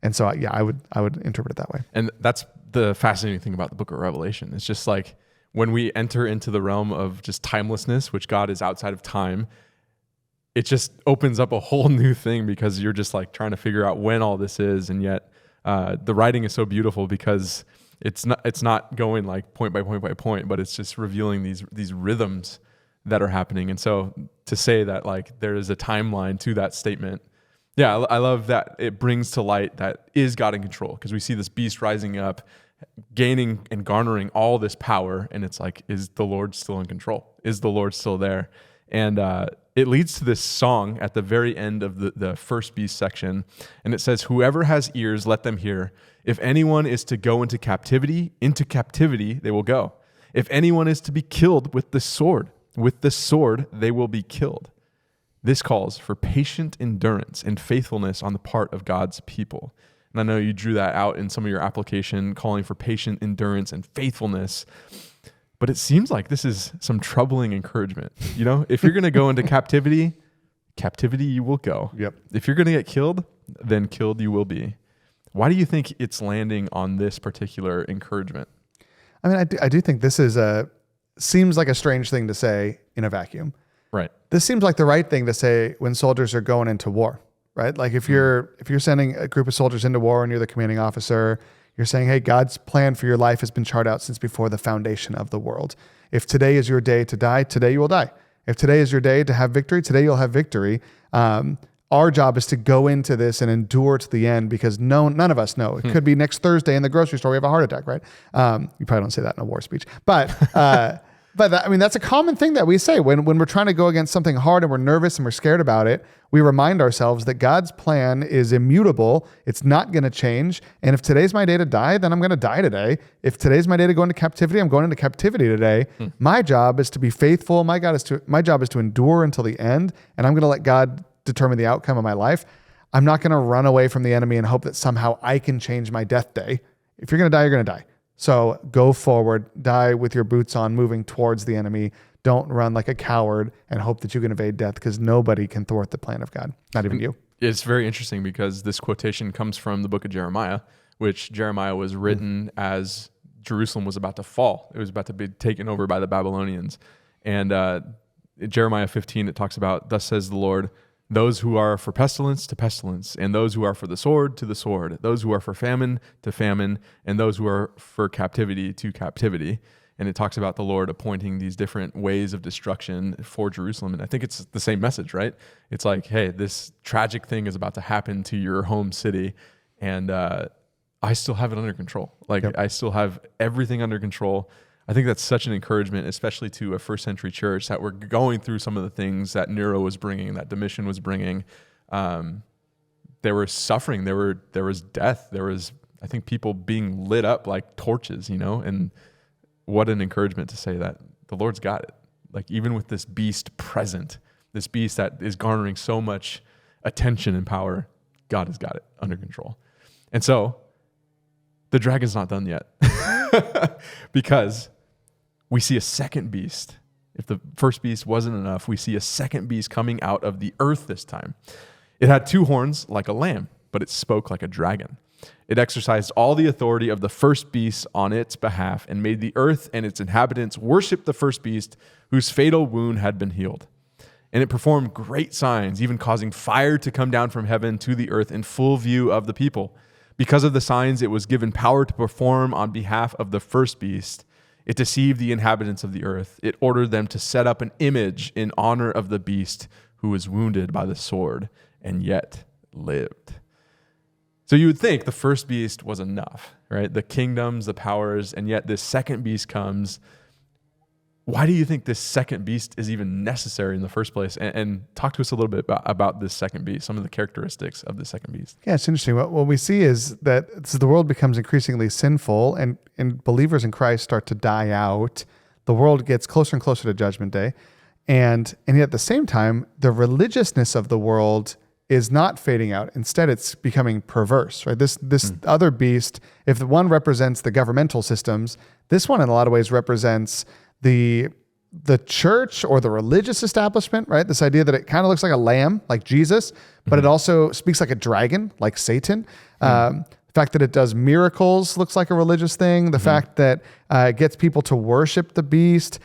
And so, yeah, I would interpret it that way. And that's the fascinating thing about the book of Revelation. It's just like when we enter into the realm of just timelessness, which God is outside of time, it just opens up a whole new thing, because you're just like trying to figure out when all this is. And yet the writing is so beautiful because it's not going like point by point by point, but it's just revealing these rhythms that are happening. And so to say that like there is a timeline to that statement, yeah, I love that it brings to light that is God in control, because we see this beast rising up, gaining and garnering all this power, and it's like, is the Lord still in control? Is the Lord still there? And it leads to this song at the very end of the first beast section, and it says, "Whoever has ears, let them hear. If anyone is to go into captivity they will go. If anyone is to be killed with the sword they will be killed." This calls for patient endurance and faithfulness on the part of God's people. And I know you drew that out in some of your application, calling for patient endurance and faithfulness. But it seems like this is some troubling encouragement. You know, if you're going to go into captivity you will go. Yep. If you're going to get killed, then killed you will be. Why do you think it's landing on this particular encouragement? I mean, I do think this seems like a strange thing to say in a vacuum. Right. This seems like the right thing to say when soldiers are going into war, right? Like if you're sending a group of soldiers into war and you're the commanding officer, you're saying, hey, God's plan for your life has been charted out since before the foundation of the world. If today is your day to die, today you will die. If today is your day to have victory, today you'll have victory. Our job is to go into this and endure to the end, because none of us know. It could be next Thursday in the grocery store we have a heart attack, right? You probably don't say that in a war speech, but that's a common thing that we say when we're trying to go against something hard and we're nervous and we're scared about it. We remind ourselves that God's plan is immutable. It's not going to change. And if today's my day to die, then I'm going to die today. If today's my day to go into captivity, I'm going into captivity today. My job is to be faithful. My job is to endure until the end. And I'm going to let God determine the outcome of my life. I'm not going to run away from the enemy and hope that somehow I can change my death day. If you're going to die, you're going to die. So go forward, die with your boots on, moving towards the enemy. Don't run like a coward and hope that you can evade death, because nobody can thwart the plan of God, not even you. It's very interesting because this quotation comes from the book of Jeremiah, which Jeremiah was written as Jerusalem was about to fall. It was about to be taken over by the Babylonians. And Jeremiah 15, it talks about, "Thus says the Lord, those who are for pestilence to pestilence, and those who are for the sword to the sword, those who are for famine to famine, and those who are for captivity to captivity." And it talks about the Lord appointing these different ways of destruction for Jerusalem. And I think it's the same message, right? It's like, hey, this tragic thing is about to happen to your home city, and I still have it under control. Like, yep. I still have everything under control. I think that's such an encouragement, especially to a first century church, that we're going through some of the things that Nero was bringing, that Domitian was bringing. There was suffering, there was death, there was, I think, people being lit up like torches, and what an encouragement to say that the Lord's got it. Like, even with this beast present, this beast that is garnering so much attention and power, God has got it under control. And so the dragon's not done yet because we see a second beast. If the first beast wasn't enough, we see a second beast coming out of the earth this time. It had 2 horns like a lamb, but it spoke like a dragon. It exercised all the authority of the first beast on its behalf and made the earth and its inhabitants worship the first beast whose fatal wound had been healed. And it performed great signs, even causing fire to come down from heaven to the earth in full view of the people. Because of the signs, it was given power to perform on behalf of the first beast. It deceived the inhabitants of the earth. It ordered them to set up an image in honor of the beast who was wounded by the sword and yet lived. So you would think the first beast was enough, right? The kingdoms, the powers, and yet this second beast comes. Why do you think this second beast is even necessary in the first place? And talk to us a little bit about this second beast, some of the characteristics of the second beast. Yeah, it's interesting. What we see is that as the world becomes increasingly sinful and believers in Christ start to die out, the world gets closer and closer to Judgment Day. And yet at the same time, the religiousness of the world is not fading out. Instead, it's becoming perverse, right? This other beast, if the one represents the governmental systems, this one in a lot of ways represents the church or the religious establishment, right? This idea that it kind of looks like a lamb, like Jesus, but it also speaks like a dragon, like Satan. The fact that it does miracles looks like a religious thing. The fact that it gets people to worship the beast,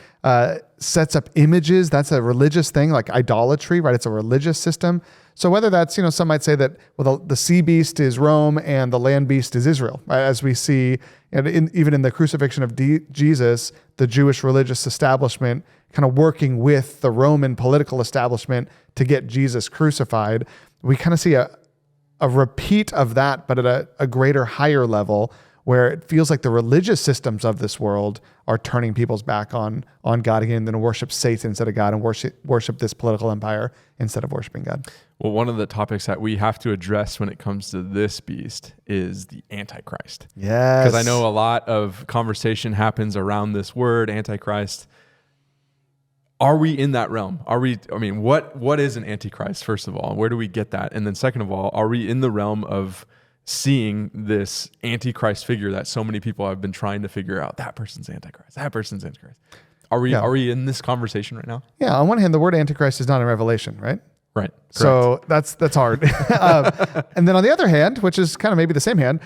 sets up images, that's a religious thing, like idolatry, right? It's a religious system. So whether that's, some might say that the sea beast is Rome and the land beast is Israel, right? As we see, even in the crucifixion of Jesus, the Jewish religious establishment kind of working with the Roman political establishment to get Jesus crucified. We kind of see a repeat of that, but at a greater, higher level, where it feels like the religious systems of this world are turning people's back on God again, then worship Satan instead of God, and worship this political empire instead of worshiping God. Well, one of the topics that we have to address when it comes to this beast is the Antichrist. Yes. Because I know a lot of conversation happens around this word, Antichrist. Are we in that realm? What is an Antichrist, first of all? Where do we get that? And then second of all, are we in the realm of seeing this Antichrist figure that so many people have been trying to figure out? That person's Antichrist. That person's Antichrist. Are we in this conversation right now? Yeah. On one hand, the word Antichrist is not in Revelation, right? Right. Correct. So that's hard. And then on the other hand, which is kind of maybe the same hand,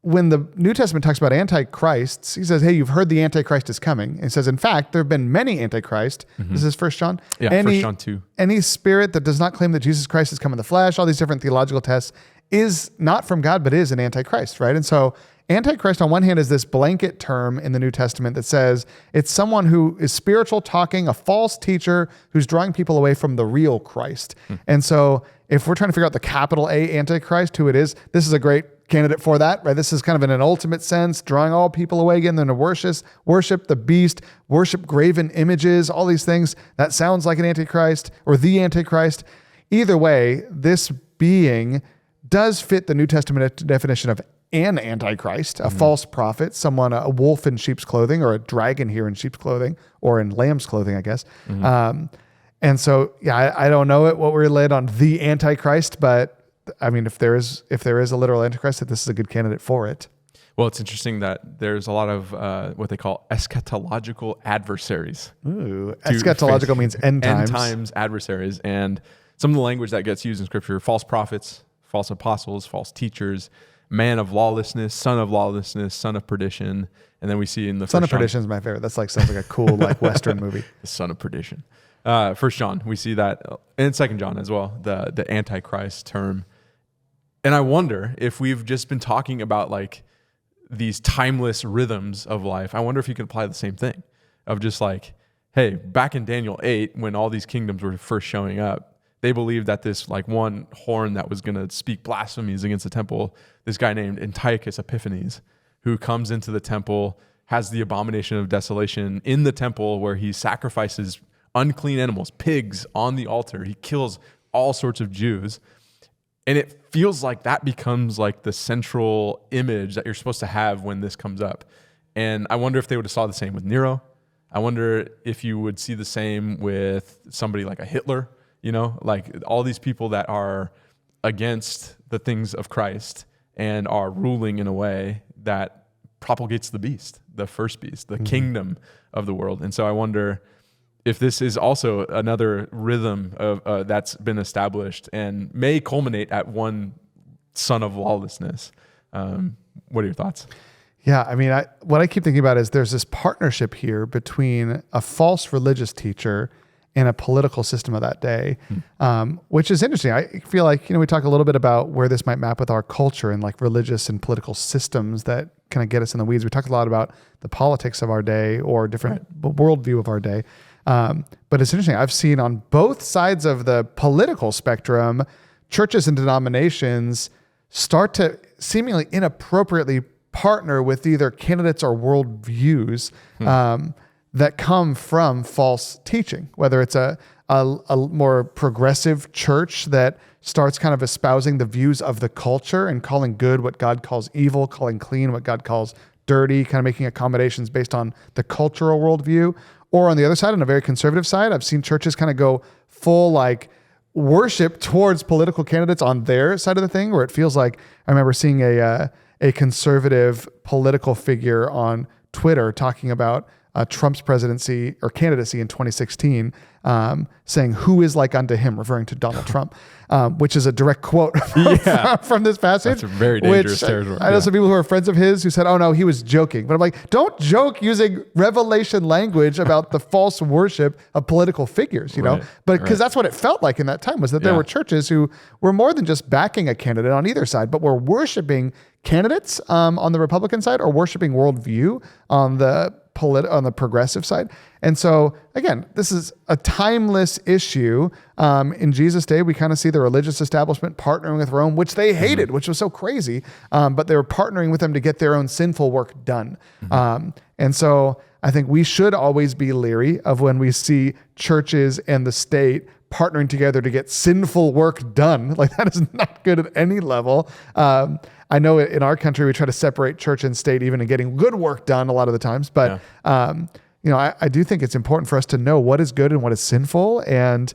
when the New Testament talks about antichrists, he says, hey, you've heard the Antichrist is coming. And he says, in fact, there have been many antichrists. This is 1 John. Yeah, 1 John 2. Any spirit that does not claim that Jesus Christ has come in the flesh, all these different theological tests, is not from God, but is an antichrist, right? And so Antichrist, on one hand, is this blanket term in the New Testament that says it's someone who is spiritual talking, a false teacher who's drawing people away from the real Christ. And so if we're trying to figure out the capital A Antichrist, who it is, this is a great candidate for that, right? This is kind of in an ultimate sense, drawing all people away again, then to worship the beast, worship graven images, all these things. That sounds like an Antichrist or the Antichrist. Either way, this being does fit the New Testament definition of an antichrist, a false prophet, someone, a wolf in sheep's clothing, or a dragon here in sheep's clothing, or in lamb's clothing, I guess. And so, yeah, I don't know what we're led on the Antichrist, but I mean, if there is a literal Antichrist, that this is a good candidate for it. Well, it's interesting that there's a lot of what they call eschatological adversaries. Ooh, eschatological means end times. End times adversaries. And some of the language that gets used in Scripture: false prophets, false apostles, false teachers, man of lawlessness, son of perdition. And then we see in the Son of Perdition is my favorite. That's sounds like a cool Western movie. The son of perdition. 1 John, we see that, and 2 John as well, the Antichrist term. And I wonder if we've just been talking about these timeless rhythms of life. I wonder if you could apply the same thing of just hey, back in Daniel 8, when all these kingdoms were first showing up, they believed that this one horn that was going to speak blasphemies against the temple, this guy named Antiochus Epiphanes, who comes into the temple, has the abomination of desolation in the temple where he sacrifices unclean animals, pigs on the altar. He kills all sorts of Jews. And it feels like that becomes the central image that you're supposed to have when this comes up. And I wonder if they would have saw the same with Nero. I wonder if you would see the same with somebody like a Hitler, all these people that are against the things of Christ and are ruling in a way that propagates the beast, the first beast, the kingdom of the world. And so I wonder if this is also another rhythm of that's been established and may culminate at one son of lawlessness. What are your thoughts? Yeah, I mean, what I keep thinking about is there's this partnership here between a false religious teacher and a political system of that day, which is interesting. I feel like, we talk a little bit about where this might map with our culture and religious and political systems that kind of get us in the weeds. We talked a lot about the politics of our day or different worldview of our day. But it's interesting. I've seen on both sides of the political spectrum, churches and denominations start to seemingly inappropriately partner with either candidates or worldviews that come from false teaching, whether it's a more progressive church that starts kind of espousing the views of the culture and calling good what God calls evil, calling clean what God calls dirty, kind of making accommodations based on the cultural worldview. Or on the other side, on a very conservative side, I've seen churches kind of go full like worship towards political candidates on their side of the thing, where it feels like I remember seeing a conservative political figure on Twitter talking about Trump's presidency or candidacy in 2016, saying, "Who is like unto him," referring to Donald Trump, which is a direct quote from this passage. That's a very dangerous territory. I know some people who are friends of his who said, "Oh no, he was joking." But I'm like, don't joke using Revelation language about the false worship of political figures, you know? But because that's what it felt like in that time, was that there were churches who were more than just backing a candidate on either side, but were worshiping candidates on the Republican side or worshiping worldview on the progressive side. And so again, this is a timeless issue. In Jesus' day, we kind of see the religious establishment partnering with Rome, which they hated, which was so crazy. But they were partnering with them to get their own sinful work done. And so I think we should always be leery of when we see churches and the state partnering together to get sinful work done. Like, that is not good at any level. I know in our country, we try to separate church and state even in getting good work done a lot of the times. But, you know, I do think it's important for us to know what is good and what is sinful. And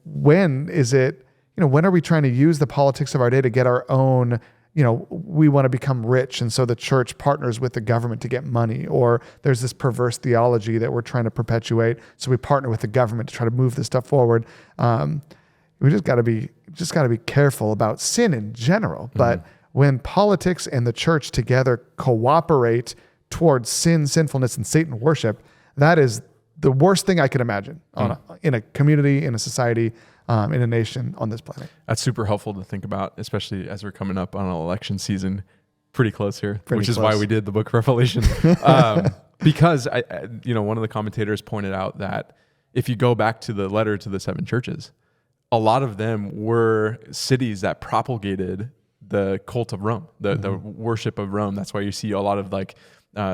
when is it, you know, when are we trying to use the politics of our day to get our own, you know, we want to become rich. And so the church partners with the government to get money, or there's this perverse theology that we're trying to perpetuate. So we partner with the government to try to move this stuff forward. We just got to be careful about sin in general. But when politics and the church together cooperate towards sin, sinfulness, and Satan worship, that is the worst thing I could imagine in a community, in a society, in a nation on this planet. That's super helpful to think about, especially as we're coming up on an election season, pretty close here, which is why we did the book of Revelation. Because one of the commentators pointed out that if you go back to the letter to the 7 churches, a lot of them were cities that propagated the cult of Rome, the worship of Rome. That's why you see a lot of like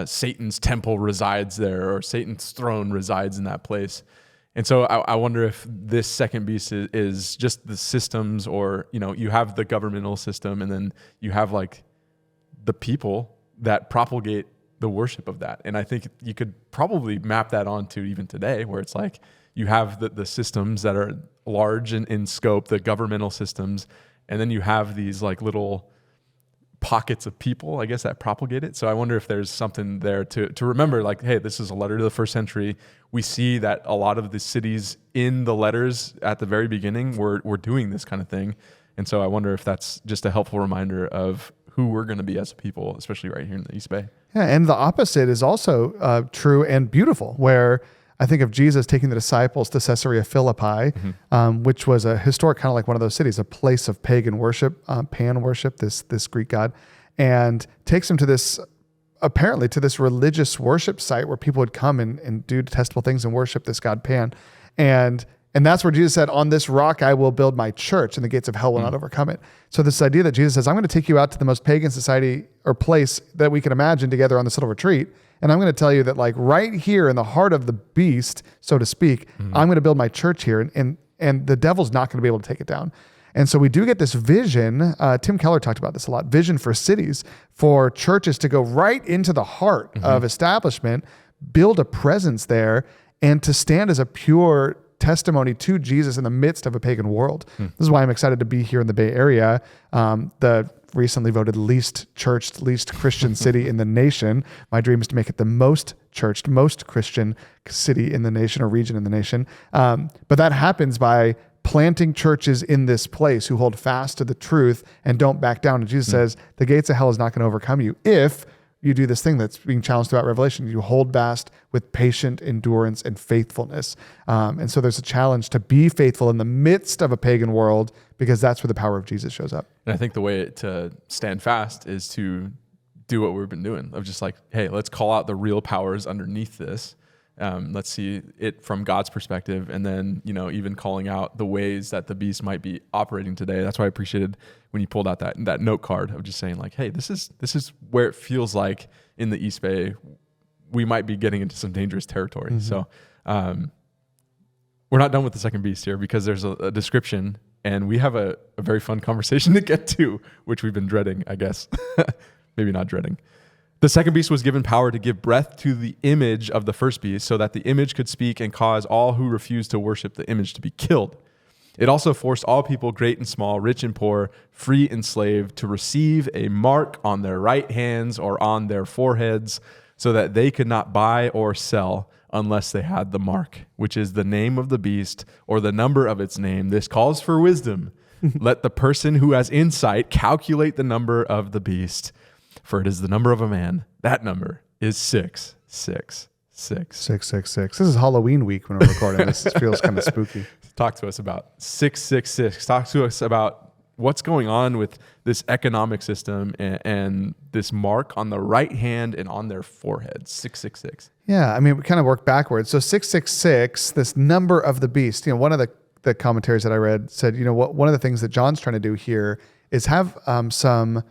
Satan's temple resides there, or Satan's throne resides in that place. And so I wonder if this second beast is just the systems, or, you know, you have the governmental system, and then you have like the people that propagate the worship of that. And I think you could probably map that onto even today, where it's like you have the systems that are large in scope, the governmental systems, and then you have these like little pockets of people, I guess, that propagate it. So I wonder if there's something there to remember, like, hey, this is a letter to the first century. We see that a lot of the cities in the letters at the very beginning were doing this kind of thing. And so I wonder if that's just a helpful reminder of who we're going to be as a people, especially right here in the East Bay. Yeah, and the opposite is also true and beautiful, where I think of Jesus taking the disciples to Caesarea Philippi, which was a historic, kind of like one of those cities, a place of pagan worship, Pan worship, this Greek god, and takes them to this, apparently to this religious worship site where people would come and do detestable things and worship this god Pan. And that's where Jesus said, "On this rock I will build my church, and the gates of hell will not overcome it." So this idea that Jesus says, "I'm going to take you out to the most pagan society or place that we can imagine together on this little retreat, and I'm going to tell you that, like, right here in the heart of the beast, so to speak, I'm going to build my church here, and the devil's not going to be able to take it down." And so we do get this vision. Tim Keller talked about this a lot, vision for cities, for churches to go right into the heart of establishment, build a presence there, and to stand as a pure testimony to Jesus in the midst of a pagan world. This is why I'm excited to be here in the Bay Area, the recently voted least churched, least Christian city in the nation. My dream is to make it the most churched, most Christian city in the nation, or region in the nation. But that happens by planting churches in this place who hold fast to the truth and don't back down. And Jesus says, the gates of hell is not going to overcome you if you do this thing that's being challenged throughout Revelation. You hold fast with patient endurance and faithfulness. And so there's a challenge to be faithful in the midst of a pagan world, because that's where the power of Jesus shows up. And I think the way to stand fast is to do what we've been doing, of just like, hey, let's call out the real powers underneath this. Let's see it from God's perspective, and then, you know, even calling out the ways that the beast might be operating today. That's why I appreciated when you pulled out that note card of just saying, like, hey, this is where it feels like in the East Bay we might be getting into some dangerous territory. So we're not done with the second beast here, because there's a description, and we have a very fun conversation to get to, which we've been dreading, I guess. Maybe not dreading. The second beast was given power to give breath to the image of the first beast so that the image could speak and cause all who refused to worship the image to be killed. It also forced all people, great and small, rich and poor, free and slave, to receive a mark on their right hands or on their foreheads so that they could not buy or sell unless they had the mark, which is the name of the beast or the number of its name. This calls for wisdom. Let the person who has insight calculate the number of the beast, for it is the number of a man. That number is 666. 666. This is Halloween week when we're recording this. It feels kind of spooky. Talk to us about 666. Talk to us about what's going on with this economic system and this mark on the right hand and on their forehead. 666. Yeah, I mean, we kind of work backwards. So 666, this number of the beast. One of the commentaries that I read said, one of the things that John's trying to do here is have some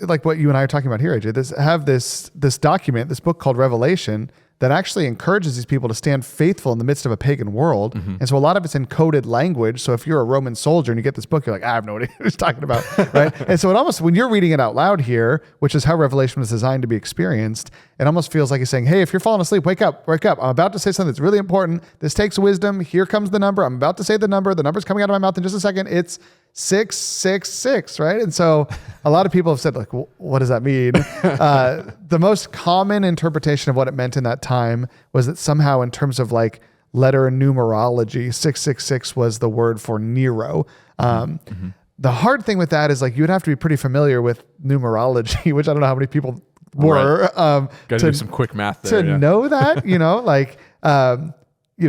like what you and I are talking about here, AJ. Have this document, this book called Revelation, that actually encourages these people to stand faithful in the midst of a pagan world. Mm-hmm. And so a lot of it's in coded language. So if you're a Roman soldier and you get this book, you're like, I have no idea what he's talking about, right? And so it almost, when you're reading it out loud here, which is how Revelation was designed to be experienced, it almost feels like he's saying, hey, if you're falling asleep, wake up. I'm about to say something that's really important. This takes wisdom. Here comes the number. I'm about to say the number. The number's coming out of my mouth in just a second. It's 666, right? And so a lot of people have said, like, what does that mean? The most common interpretation of what it meant in that time was that somehow, in terms of like letter numerology, 666 was the word for Nero. The hard thing with that is, like, you would have to be pretty familiar with numerology, which I don't know how many people were. Got to do some quick math there. Know that,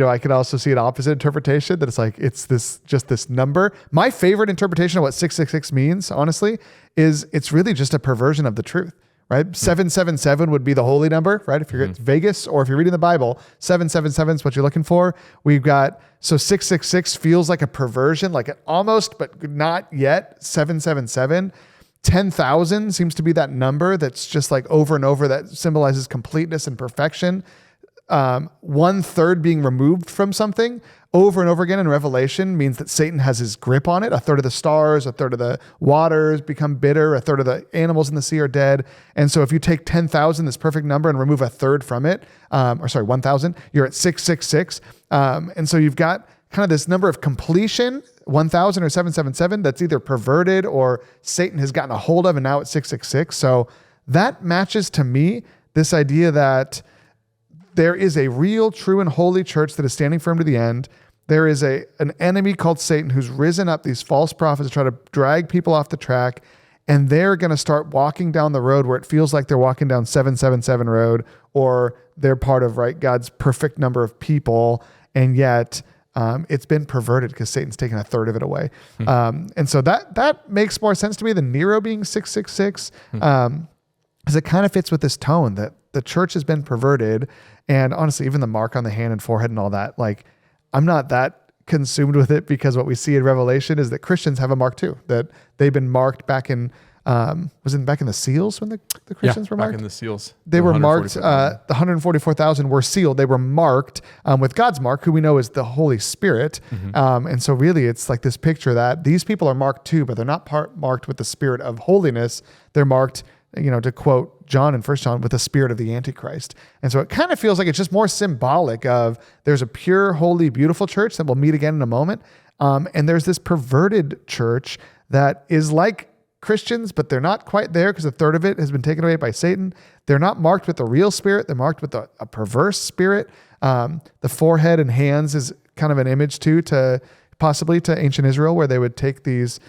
I could also see an opposite interpretation that it's like, it's this number. My favorite interpretation of what 666 means, honestly, is it's really just a perversion of the truth, right? 777 would be the holy number, right? If you're at Vegas or if you're reading the Bible, 777 is what you're looking for. So 666 feels like a perversion, like an almost, but not yet 777. 10,000 seems to be that number that's just like over and over, that symbolizes completeness and perfection. 1/3 being removed from something over and over again in Revelation means that Satan has his grip on it. 1/3 of the stars, 1/3 of the waters become bitter, 1/3 of the animals in the sea are dead. And so if you take 10,000, this perfect number, and remove 1/3 from it, 1,000, you're at 666. And so you've got kind of this number of completion, 1,000 or 777, that's either perverted or Satan has gotten a hold of, and now it's 666. So that matches to me this idea that there is a real, true, and holy church that is standing firm to the end. There is an enemy called Satan who's risen up these false prophets to try to drag people off the track, and they're going to start walking down the road where it feels like they're walking down 777 road, or they're part of, right, God's perfect number of people, and yet it's been perverted because Satan's taken 1/3 of it away. And so that makes more sense to me than Nero being 666, because it kind of fits with this tone that the church has been perverted. And honestly, even the mark on the hand and forehead and all that, like, I'm not that consumed with it, because what we see in Revelation is that Christians have a mark too, that they've been marked back in, was it back in the seals when the Christians were marked? Back in the seals. They were marked, the 144,000 were sealed. They were marked with God's mark, who we know is the Holy Spirit. And so really it's like this picture that these people are marked too, but they're not marked with the spirit of holiness. They're marked, to quote John in 1 John, with the spirit of the Antichrist. And so it kind of feels like it's just more symbolic of, there's a pure, holy, beautiful church that we'll meet again in a moment. And there's this perverted church that is like Christians, but they're not quite there because 1/3 of it has been taken away by Satan. They're not marked with the real spirit. They're marked with a perverse spirit. The forehead and hands is kind of an image too, possibly to ancient Israel, where they would take these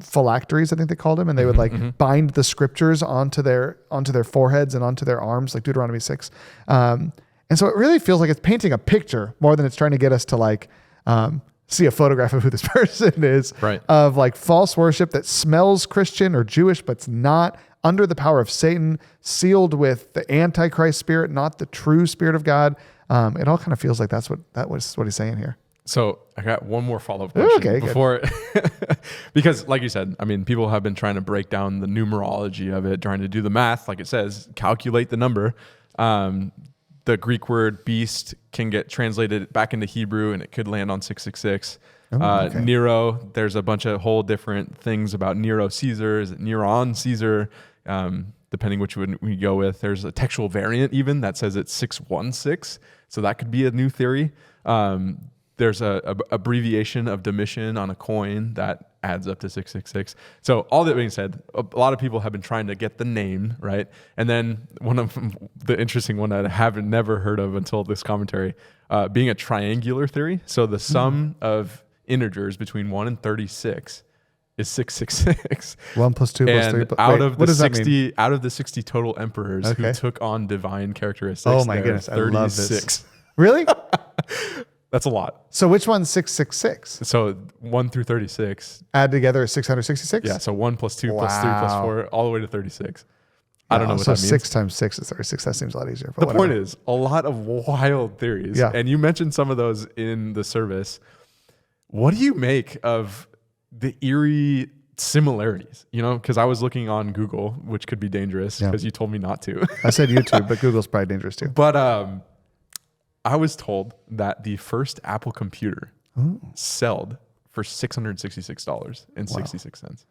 phylacteries, I think they called them, and they would bind the scriptures onto their foreheads and onto their arms, like Deuteronomy 6. And so it really feels like it's painting a picture more than it's trying to get us to like see a photograph of who this person is, right, of like false worship that smells Christian or Jewish, but it's not, under the power of Satan, sealed with the Antichrist spirit, not the true spirit of God. It all kind of feels like that was what he's saying here. So I got one more follow-up question before, because like you said, I mean, people have been trying to break down the numerology of it, trying to do the math, like it says, calculate the number. The Greek word beast can get translated back into Hebrew, and it could land on 666. Nero, there's a bunch of whole different things about Nero Caesar. Is it Neron Caesar? depending which one we go with. There's a textual variant even that says it's 616. So that could be a new theory. There's a abbreviation of Domitian on a coin that adds up to 666. So all that being said, a lot of people have been trying to get the name, right? And then one of the interesting one that I haven't never heard of until this commentary, being a triangular theory. So the sum of integers between 1 and 36 is 666. 1 plus 2 plus 3. Out of the 60 total emperors who took on divine characteristics, oh my goodness, 36. I love this. Really? That's a lot. So which one's 666? So 1 through 36. Add together is 666? Yeah, so 1 plus 2 plus 3 plus 4, all the way to 36. I don't know what that means. So 6 times 6 is 36. That seems a lot easier. But the point is, a lot of wild theories. Yeah. And you mentioned some of those in the service. What do you make of the eerie similarities? You know, because I was looking on Google, which could be dangerous because you told me not to. I said YouTube, but Google's probably dangerous too. But I was told that the first Apple computer sold for $666.66.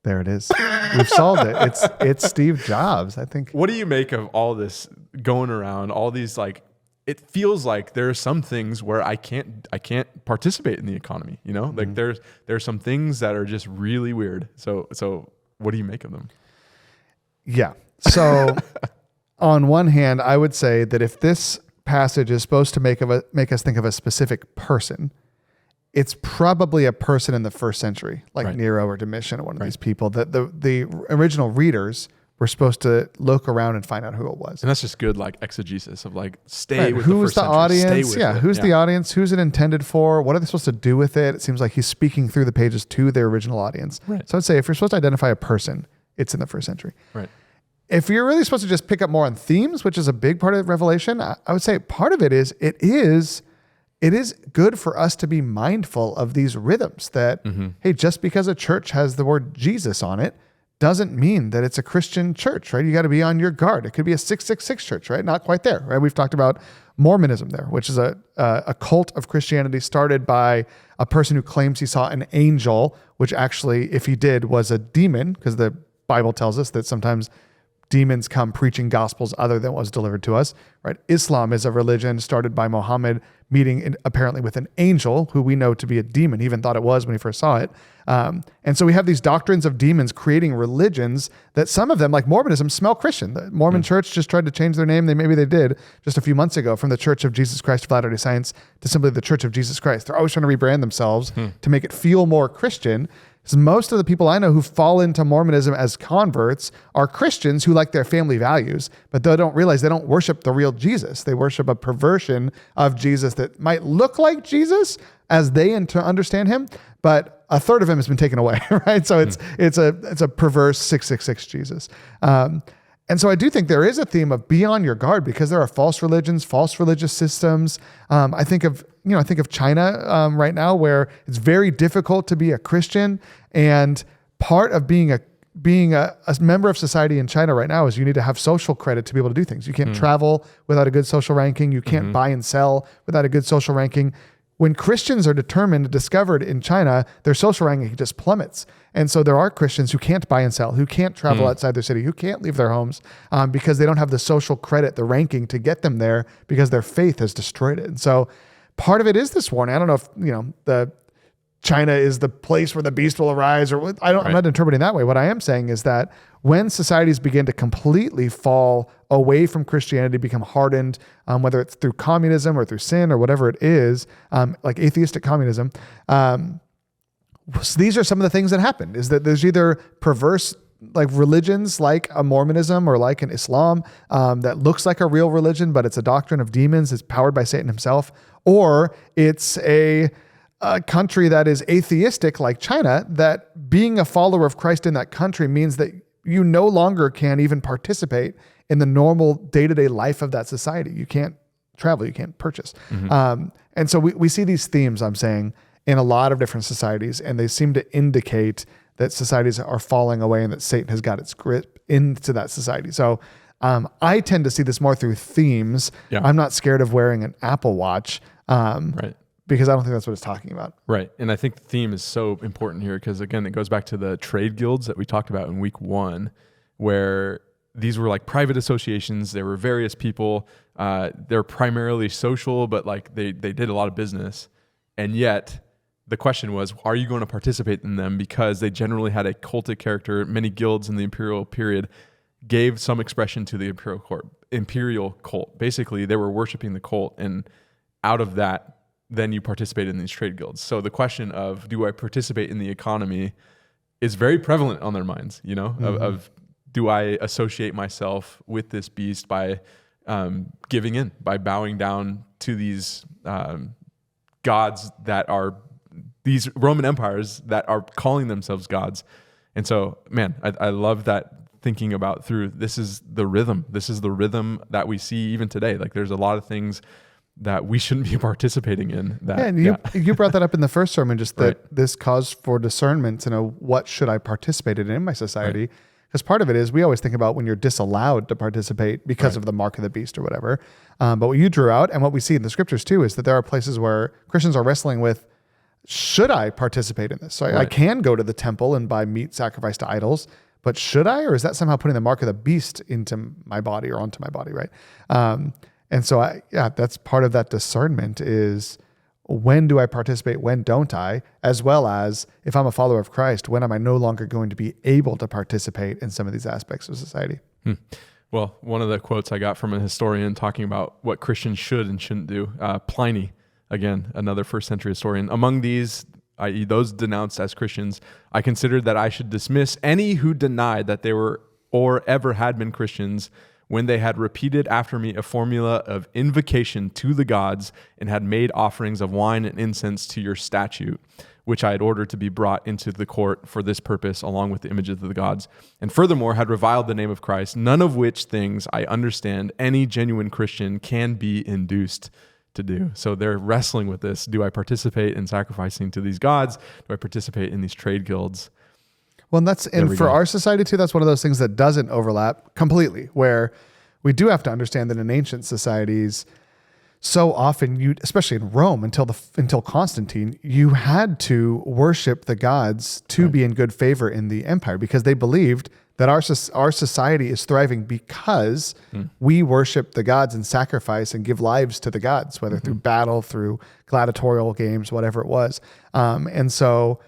There it is. We've solved it. It's Steve Jobs, I think. What do you make of all this going around? All these, like, it feels like there are some things where I can't participate in the economy. You know, like there's some things that are just really weird. So what do you make of them? Yeah. So on one hand, I would say that if this passage is supposed to make us think of a specific person, it's probably a person in the first century, like Nero or Domitian or one of these people that the original readers were supposed to look around and find out who it was. And that's just good, like exegesis of like stay with who's the first audience? Stay with it. Who's the audience? Who's it intended for? What are they supposed to do with it? It seems like he's speaking through the pages to their original audience. Right. So I'd say if you're supposed to identify a person, it's in the first century. Right. If you're really supposed to just pick up more on themes, which is a big part of Revelation, I would say part of it is good for us to be mindful of these rhythms that, hey, just because a church has the word Jesus on it doesn't mean that it's a Christian church, right? You got to be on your guard. It could be a 666 church, right? Not quite there, right? We've talked about Mormonism there, which is a cult of Christianity started by a person who claims he saw an angel, which actually, if he did, was a demon, because the Bible tells us that sometimes demons come preaching gospels other than what was delivered to us, right? Islam is a religion started by Muhammad meeting apparently with an angel who we know to be a demon. He even thought it was when he first saw it. And so we have these doctrines of demons creating religions that some of them, like Mormonism, smell Christian. The Mormon church just tried to change their name. Maybe they did just a few months ago from the Church of Jesus Christ of Latter-day Saints to simply the Church of Jesus Christ. They're always trying to rebrand themselves to make it feel more Christian. Because most of the people I know who fall into Mormonism as converts are Christians who like their family values, but they don't realize they don't worship the real Jesus. They worship a perversion of Jesus that might look like Jesus as they understand him, but a third of him has been taken away, right? So it's a perverse 666 Jesus. And so I do think there is a theme of be on your guard because there are false religions, false religious systems. I think of China right now, where it's very difficult to be a Christian, and part of being a member of society in China right now is you need to have social credit to be able to do things. You can't travel without a good social ranking. You can't buy and sell without a good social ranking. When Christians are determined and discovered in China, their social ranking just plummets. And so there are Christians who can't buy and sell, who can't travel outside their city, who can't leave their homes because they don't have the social credit, the ranking to get them there because their faith has destroyed it. And so part of it is this warning. I don't know if, the China is the place where the beast will arise, or I'm not interpreting that way. What I am saying is that when societies begin to completely fall away from Christianity, become hardened, whether it's through communism or through sin or whatever it is, like atheistic communism, so these are some of the things that happen, is that there's either perverse like religions like a Mormonism or like an Islam that looks like a real religion, but it's a doctrine of demons. It's powered by Satan himself, or it's a country that is atheistic like China, that being a follower of Christ in that country means that you no longer can even participate in the normal day-to-day life of that society. You can't travel, you can't purchase. And so we see these themes, I'm saying, in a lot of different societies, and they seem to indicate that societies are falling away and that Satan has got its grip into that society. So I tend to see this more through themes. Yeah. I'm not scared of wearing an Apple Watch. Because I don't think that's what it's talking about. Right. And I think the theme is so important here because, again, it goes back to the trade guilds that we talked about in week 1. where these were like private associations. There were various people. They're primarily social, but like they did a lot of business. And yet the question was, are you going to participate in them? Because they generally had a cultic character. Many guilds in the imperial period gave some expression to the imperial cult. Basically, they were worshiping the cult, and out of that, then you participate in these trade guilds. So the question of, do I participate in the economy, is very prevalent on their minds, of do I associate myself with this beast by giving in, by bowing down to these gods that are these Roman empires that are calling themselves gods. And so, man, I love that, thinking about through, this is the rhythm that we see even today. Like there's a lot of things that we shouldn't be participating in. You brought that up in the first sermon, just that Right. this cause for discernment to know what should I participate in my society. Because part of it is we always think about when you're disallowed to participate because of the mark of the beast or whatever. But what you drew out and what we see in the scriptures too is that there are places where Christians are wrestling with, should I participate in this? So I can go to the temple and buy meat sacrificed to idols, but should I, or is that somehow putting the mark of the beast into my body or onto my body, right? And so that's part of that discernment is, when do I participate? When don't I? As well as, if I'm a follower of Christ, when am I no longer going to be able to participate in some of these aspects of society? Well, one of the quotes I got from a historian talking about what Christians should and shouldn't do, Pliny, again, another first century historian. Among these, i.e. those denounced as Christians, I considered that I should dismiss any who denied that they were or ever had been Christians when they had repeated after me a formula of invocation to the gods and had made offerings of wine and incense to your statue, which I had ordered to be brought into the court for this purpose, along with the images of the gods, and furthermore had reviled the name of Christ, none of which things I understand any genuine Christian can be induced to do. So they're wrestling with this. Do I participate in sacrificing to these gods? Do I participate in these trade guilds? Well, and for our society too, that's one of those things that doesn't overlap completely, where we do have to understand that in ancient societies, so often especially in Rome until Constantine, you had to worship the gods to be in good favor in the empire, because they believed that our society is thriving because we worship the gods and sacrifice and give lives to the gods, whether through battle, through gladiatorial games, whatever it was. And so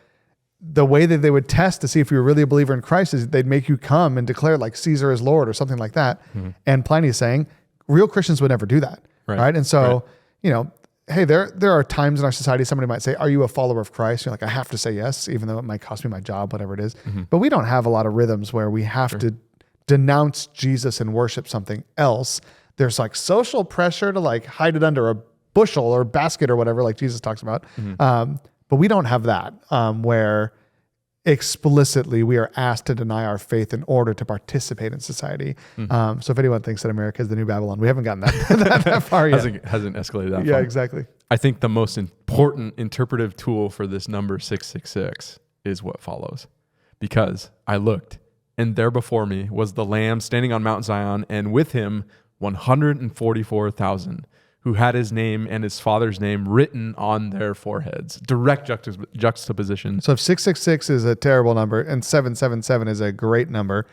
the way that they would test to see if you were really a believer in Christ is they'd make you come and declare like Caesar is Lord or something like that. And Pliny is saying real Christians would never do that. Right. And so, hey, there are times in our society, somebody might say, are you a follower of Christ? You're like, I have to say yes, even though it might cost me my job, whatever it is. But we don't have a lot of rhythms where we have to denounce Jesus and worship something else. There's like social pressure to like hide it under a bushel or basket or whatever, like Jesus talks about. But we don't have that, where explicitly we are asked to deny our faith in order to participate in society. So if anyone thinks that America is the new Babylon, we haven't gotten that far yet. Hasn't escalated that far. Yeah, exactly. I think the most important interpretive tool for this number 666 is what follows. Because I looked, and there before me was the Lamb standing on Mount Zion, and with him 144,000 who had his name and his father's name written on their foreheads. Direct juxtaposition. So if 666 is a terrible number and 777 is a great number,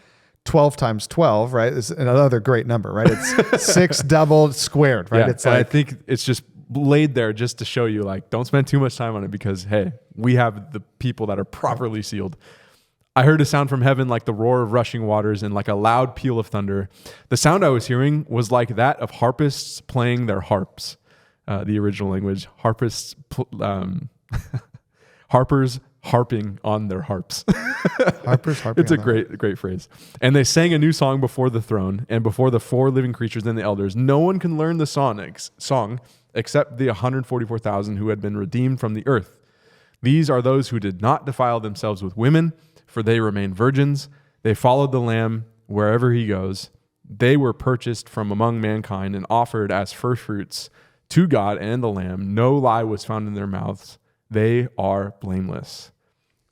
12 times 12, right, is another great number, right? It's 6 doubled squared, right? Yeah, It's like, I think it's just laid there just to show you, like, don't spend too much time on it, because, hey, we have the people that are properly sealed. I heard a sound from heaven like the roar of rushing waters and like a loud peal of thunder. The sound I was hearing was like that of harpists playing their harps. The original language, harpists, harpers harping on their harps. Harpers harping. It's a great phrase. And they sang a new song before the throne and before the 4 living creatures and the elders. No one can learn the song except the 144,000 who had been redeemed from the earth. These are those who did not defile themselves with women, for they remain virgins. They followed the Lamb wherever he goes. They were purchased from among mankind and offered as firstfruits to God and the Lamb. No lie was found in their mouths. They are blameless.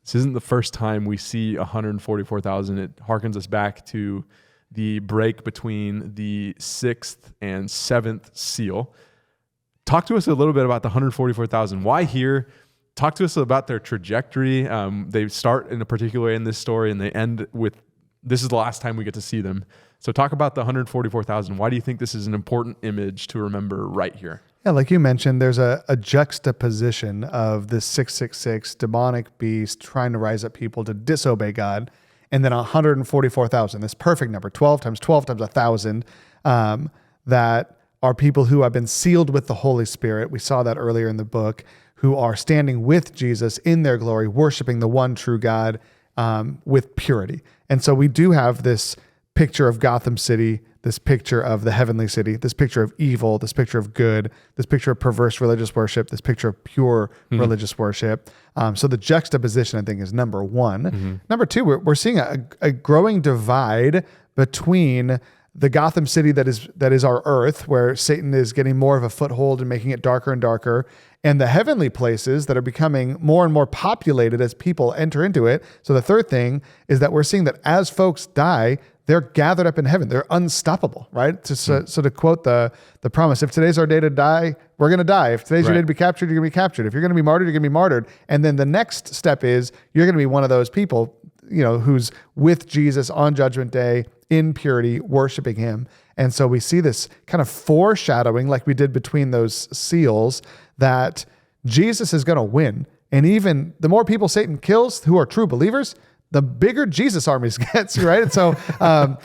This isn't the first time we see 144,000. It harkens us back to the break between the 6th and 7th seal. Talk to us a little bit about the 144,000. Why here? Talk to us about their trajectory. They start in a particular way in this story, and they end with this is the last time we get to see them. So talk about the 144,000. Why do you think this is an important image to remember right here? Yeah, like you mentioned, there's a juxtaposition of this 666 demonic beast trying to rise up people to disobey God, and then 144,000, this perfect number, 12 times 1,000, that are people who have been sealed with the Holy Spirit. We saw that earlier in the book, who are standing with Jesus in their glory, worshiping the one true God with purity. And so we do have this picture of Gotham City, this picture of the heavenly city, this picture of evil, this picture of good, this picture of perverse religious worship, this picture of pure religious worship. So the juxtaposition, I think, is number one. Number two, we're seeing a growing divide between the Gotham City that is our earth, where Satan is getting more of a foothold and making it darker and darker, and the heavenly places that are becoming more and more populated as people enter into it. So the third thing is that we're seeing that as folks die, they're gathered up in heaven. They're unstoppable, right? So to quote the promise, if today's our day to die, we're going to die. If today's your day to be captured, you're going to be captured. If you're going to be martyred, you're going to be martyred. And then the next step is you're going to be one of those people, who's with Jesus on Judgment Day in purity, worshiping him. And so we see this kind of foreshadowing, like we did between those seals, that Jesus is going to win. And even the more people Satan kills who are true believers, the bigger Jesus armies gets, right? And so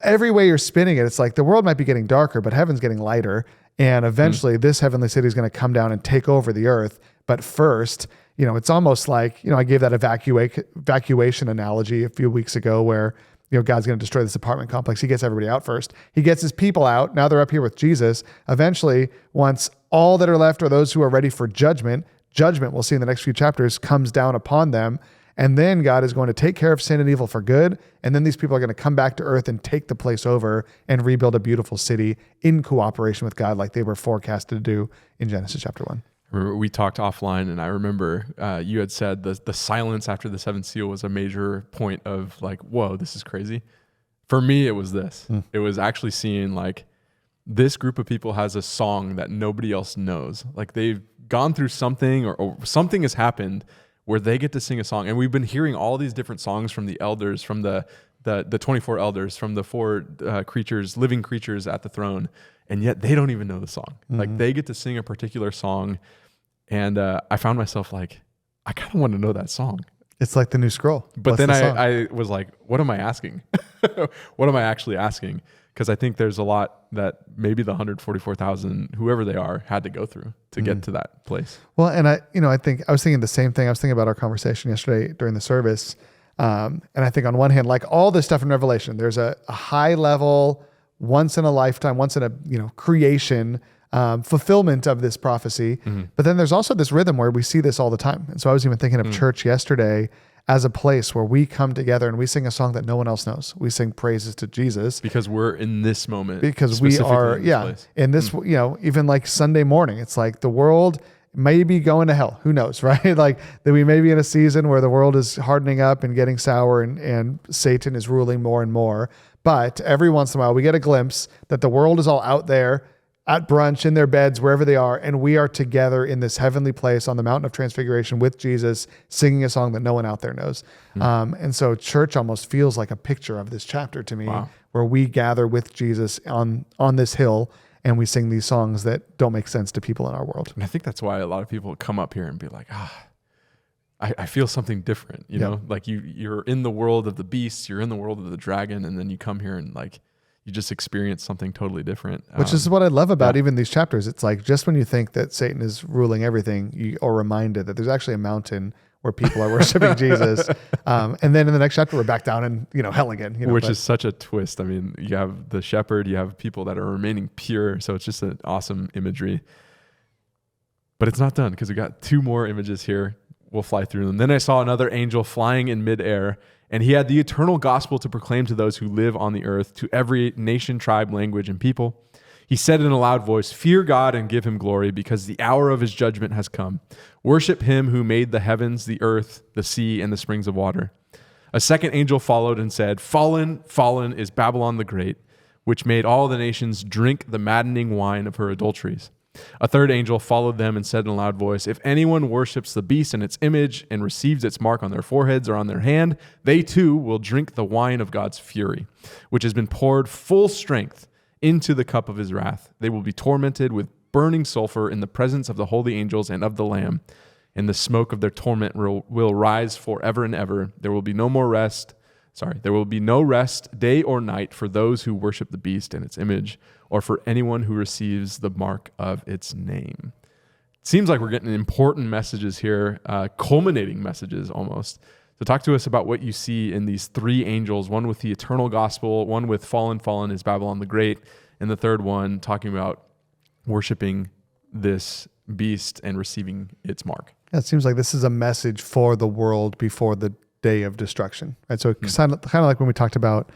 every way you're spinning it, it's like the world might be getting darker, but heaven's getting lighter. And eventually this heavenly city is going to come down and take over the earth. But first, it's almost like, I gave that evacuation analogy a few weeks ago where, God's going to destroy this apartment complex. He gets everybody out first. He gets his people out. Now they're up here with Jesus. Eventually, once all that are left are those who are ready for judgment, we'll see in the next few chapters, comes down upon them. And then God is going to take care of sin and evil for good. And then these people are going to come back to earth and take the place over and rebuild a beautiful city in cooperation with God, like they were forecasted to do in Genesis chapter 1. Remember, we talked offline, and I remember you had said the silence after the seventh seal was a major point of like, whoa, this is crazy. For me, it was this. It was actually seeing like this group of people has a song that nobody else knows. Like they've gone through something or something has happened where they get to sing a song. And we've been hearing all these different songs from the elders, from the 24 elders, from the four creatures, living creatures at the throne. And yet they don't even know the song. Like they get to sing a particular song. And I found myself like, I kind of want to know that song. It's like the new scroll. But then I was like, what am I asking? What am I actually asking? Because I think there's a lot that maybe the 144,000, whoever they are, had to go through to get to that place. Well, and I think I was thinking the same thing. I was thinking about our conversation yesterday during the service. And I think on one hand, like all this stuff in Revelation, there's a high level, once in a lifetime, once in a creation fulfillment of this prophecy. But then there's also this rhythm where we see this all the time. And so I was even thinking of church yesterday as a place where we come together and we sing a song that no one else knows. We sing praises to Jesus. Because we're in this moment. Because we are, in this, even like Sunday morning, it's like the world may be going to hell. Who knows, right? Like that we may be in a season where the world is hardening up and getting sour and Satan is ruling more and more. But every once in a while we get a glimpse that the world is all out there at brunch, in their beds, wherever they are, and we are together in this heavenly place on the mountain of transfiguration with Jesus, singing a song that no one out there knows. And so church almost feels like a picture of this chapter to me, where we gather with Jesus on this hill and we sing these songs that don't make sense to people in our world. And I think that's why a lot of people come up here and be like, I feel something different, you know, like you're in the world of the beast, you're in the world of the dragon, and then you come here and like, you just experience something totally different. Which is what I love about even these chapters. It's like, just when you think that Satan is ruling everything, you are reminded that there's actually a mountain where people are worshiping Jesus. And then in the next chapter, we're back down in, hell again. Which is such a twist. I mean, you have the shepherd, you have people that are remaining pure. So it's just an awesome imagery. But it's not done because we got two more images here. We'll fly through them. Then I saw another angel flying in midair, and he had the eternal gospel to proclaim to those who live on the earth, to every nation, tribe, language, and people. He said in a loud voice, "Fear God and give him glory, because the hour of his judgment has come. Worship him who made the heavens, the earth, the sea, and the springs of water." A second angel followed and said, "Fallen, fallen is Babylon the Great, which made all the nations drink the maddening wine of her adulteries. A third angel followed them and said in a loud voice, "If anyone worships the beast and its image and receives its mark on their foreheads or on their hand, they too will drink the wine of God's fury, which has been poured full strength into the cup of his wrath. They will be tormented with burning sulfur in the presence of the holy angels and of the Lamb, and the smoke of their torment will rise forever and ever. There will be no rest, day or night, for those who worship the beast and its image, or for anyone who receives the mark of its name." It seems like we're getting important messages here, culminating messages almost. So talk to us about what you see in these three angels, one with the eternal gospel, one with fallen is Babylon the Great, and the third one talking about worshiping this beast and receiving its mark. Yeah, it seems like this is a message for the world before the day of destruction, right? So it's kind of like when we talked about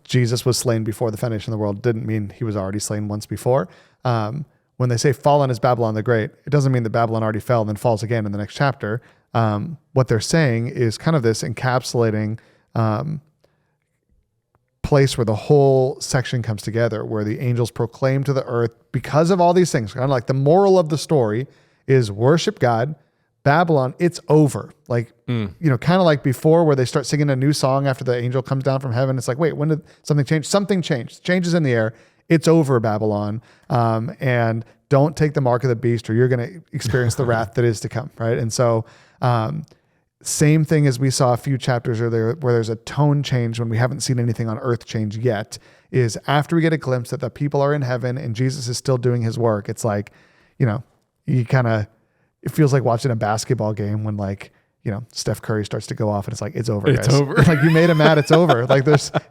Jesus was slain before the foundation of the world, didn't mean he was already slain once before. When they say fallen is Babylon the Great, it doesn't mean that Babylon already fell and then falls again in the next chapter. What they're saying is kind of this encapsulating place where the whole section comes together, where the angels proclaim to the earth, because of all these things, kind of like the moral of the story is worship God. Babylon, it's over. Like, kind of like before where they start singing a new song after the angel comes down from heaven. It's like, wait, when did something change? Something changed. Changes in the air. It's over, Babylon. And don't take the mark of the beast or you're going to experience the wrath that is to come, right? And so same thing as we saw a few chapters earlier where there's a tone change when we haven't seen anything on earth change yet, is after we get a glimpse that the people are in heaven and Jesus is still doing his work. It's like, it feels like watching a basketball game when Steph Curry starts to go off and it's like, it's over, guys. It's over. Like you made him mad, it's over.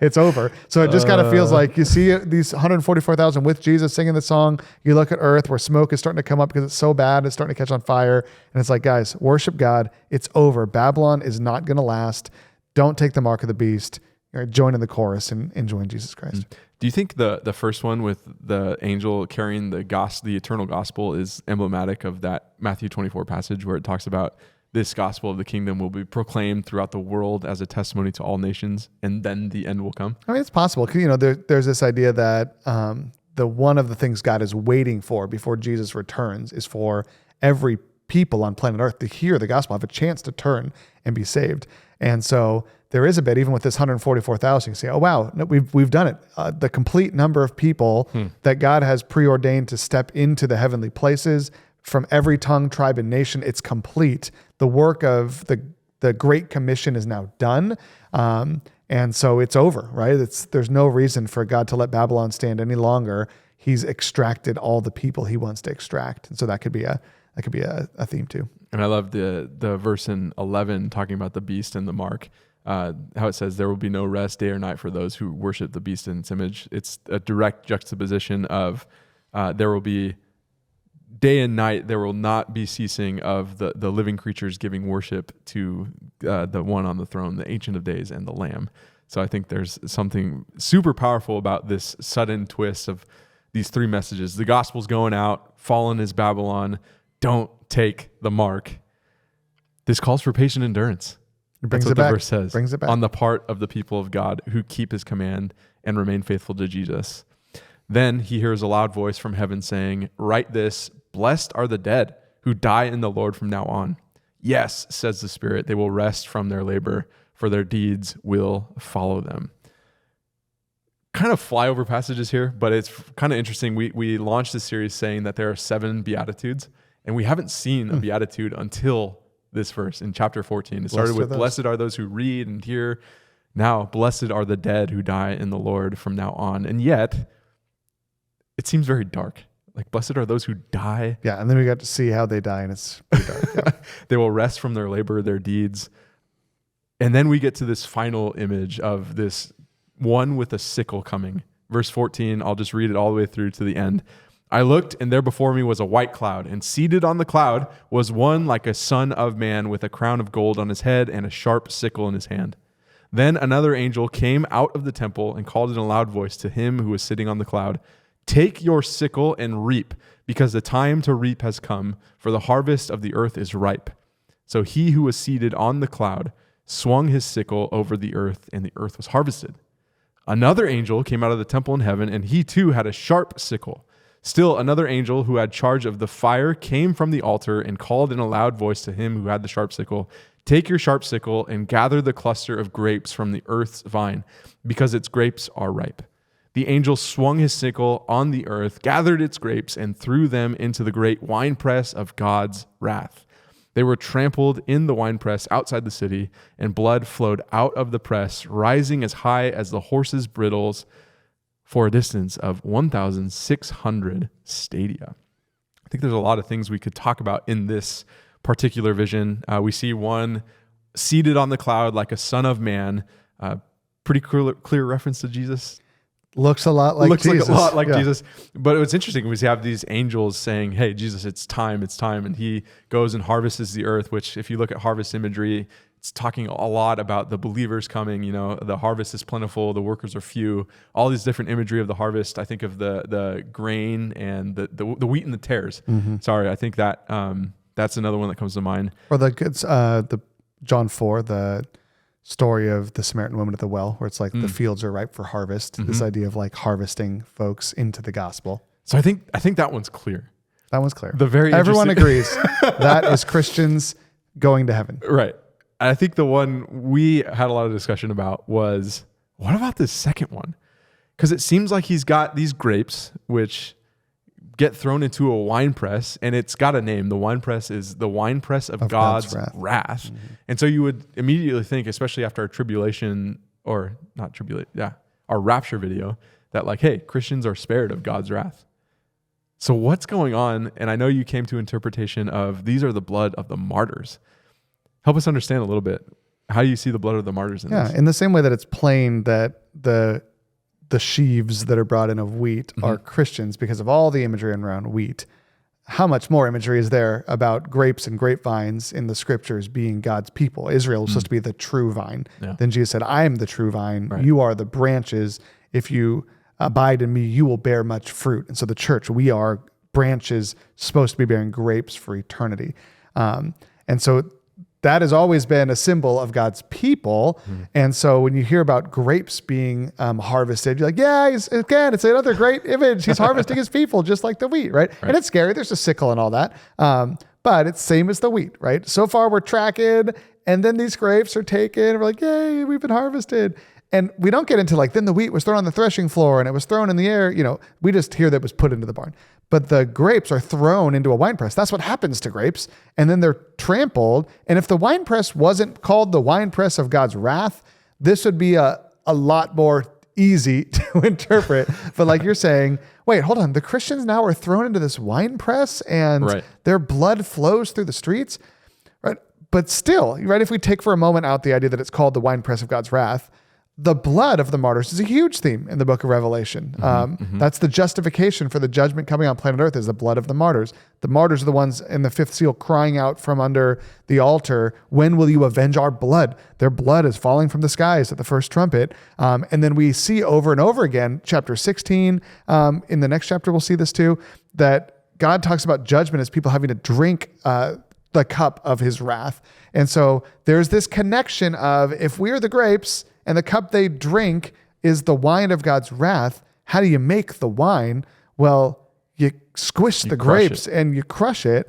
It's over. So it just kind of feels like you see these 144,000 with Jesus singing the song. You look at earth where smoke is starting to come up because it's so bad. It's starting to catch on fire. And it's like, guys, worship God. It's over. Babylon is not going to last. Don't take the mark of the beast. Join in the chorus and join Jesus Christ. Do you think the first one with the angel carrying the eternal gospel is emblematic of that Matthew 24 passage where it talks about this gospel of the kingdom will be proclaimed throughout the world as a testimony to all nations, and then the end will come? I mean, it's possible. There's this idea that the one of the things God is waiting for before Jesus returns is for every people on planet Earth to hear the gospel, have a chance to turn and be saved. And so there is a bit, even with this 144,000, you say, oh, wow, no, we've done it. The complete number of people that God has preordained to step into the heavenly places from every tongue, tribe, and nation, it's complete. The work of the Great Commission is now done. And so it's over, right? There's no reason for God to let Babylon stand any longer. He's extracted all the people he wants to extract. And so that could be a theme too. And I love the verse in 11 talking about the beast and the mark. How it says there will be no rest day or night for those who worship the beast in its image. It's a direct juxtaposition of there will be day and night. There will not be ceasing of the living creatures giving worship to the one on the throne, the Ancient of Days and the Lamb. So I think there's something super powerful about this sudden twist of these three messages. The gospel's going out. Fallen is Babylon. Don't take the mark. This calls for patient endurance. That's what the verse says. Brings it back. On the part of the people of God who keep his command and remain faithful to Jesus. Then he hears a loud voice from heaven saying, "Write this, blessed are the dead who die in the Lord from now on. Yes, says the Spirit, they will rest from their labor, for their deeds will follow them." Kind of flyover passages here, but it's kind of interesting. We launched this series saying that there are 7 Beatitudes, and we haven't seen a Beatitude until this verse in chapter 14. It started with blessed are those who read and hear. Now, blessed are the dead who die in the Lord from now on. And yet, it seems very dark. Like, blessed are those who die. Yeah, and then we got to see how they die, and it's pretty dark. Yeah. They will rest from their labor, their deeds. And then we get to this final image of this one with a sickle coming. Verse 14, I'll just read it all the way through to the end. I looked, and there before me was a white cloud, and seated on the cloud was one like a son of man with a crown of gold on his head and a sharp sickle in his hand. Then another angel came out of the temple and called in a loud voice to him who was sitting on the cloud, "Take your sickle and reap, because the time to reap has come, for the harvest of the earth is ripe." So he who was seated on the cloud swung his sickle over the earth, and the earth was harvested. Another angel came out of the temple in heaven, and he too had a sharp sickle. Still, another angel who had charge of the fire came from the altar and called in a loud voice to him who had the sharp sickle, "Take your sharp sickle and gather the cluster of grapes from the earth's vine, because its grapes are ripe." The angel swung his sickle on the earth, gathered its grapes, and threw them into the great winepress of God's wrath. They were trampled in the winepress outside the city, and blood flowed out of the press, rising as high as the horses' bridles for a distance of 1,600 stadia. I think there's a lot of things we could talk about in this particular vision. We see one seated on the cloud like a son of man. Pretty clear reference to Jesus. Looks a lot like Jesus. Like a lot like Jesus. But what's interesting was you have these angels saying, "Hey, Jesus, it's time. And he goes and harvests the earth, which if you look at harvest imagery, it's talking a lot about the believers coming. The harvest is plentiful, the workers are few. All these different imagery of the harvest. I think of the grain and the wheat and the tares. Mm-hmm. Sorry, I think that that's another one that comes to mind. Or the John 4, the story of the Samaritan woman at the well, where it's like the fields are ripe for harvest. Mm-hmm. This idea of like harvesting folks into the gospel. So I think that one's clear. That one's clear. Everyone agrees that is Christians going to heaven. Right. I think the one we had a lot of discussion about was, what about this second one? Because it seems like he's got these grapes, which get thrown into a wine press, and it's got a name. The wine press is the wine press of God's wrath. Mm-hmm. And so you would immediately think, especially after our tribulation, or not tribulation, our rapture video, that like, hey, Christians are spared of God's wrath. So what's going on? And I know you came to interpretation of these are the blood of the martyrs. Help us understand a little bit how you see the blood of the martyrs in this. In the same way that it's plain that the sheaves that are brought in of wheat are Christians because of all the imagery around wheat. How much more imagery is there about grapes and grapevines in the scriptures being God's people? Israel was supposed to be the true vine. Yeah. Then Jesus said, "I am the true vine. Right. You are the branches. If you abide in me, you will bear much fruit." And so the church, we are branches supposed to be bearing grapes for eternity. And so that has always been a symbol of God's people. Mm. And so when you hear about grapes being harvested, you're like, it's another great image. He's harvesting his people just like the wheat, right? And it's scary. There's a sickle and all that. But it's same as the wheat, right? So far we're tracking, and then these grapes are taken. We're like, yay, we've been harvested. And we don't get into like, then the wheat was thrown on the threshing floor and it was thrown in the air. We just hear that it was put into the barn. But the grapes are thrown into a wine press. That's what happens to grapes. And then they're trampled. And if the wine press wasn't called the wine press of God's wrath, this would be a lot more easy to interpret. But like you're saying, wait, hold on. The Christians now are thrown into this wine press and their blood flows through the streets. Right? But still, right, if we take for a moment out the idea that it's called the wine press of God's wrath, the blood of the martyrs is a huge theme in the book of Revelation. That's the justification for the judgment coming on planet Earth, is the blood of the martyrs. The martyrs are the ones in the fifth seal crying out from under the altar, "When will you avenge our blood?" Their blood is falling from the skies at the first trumpet. And then we see over and over again, chapter 16, in the next chapter we'll see this too, that God talks about judgment as people having to drink the cup of his wrath. And so there's this connection of, if we are the grapes and the cup they drink is the wine of God's wrath, how do you make the wine? Well, you squish the grapes and you crush it.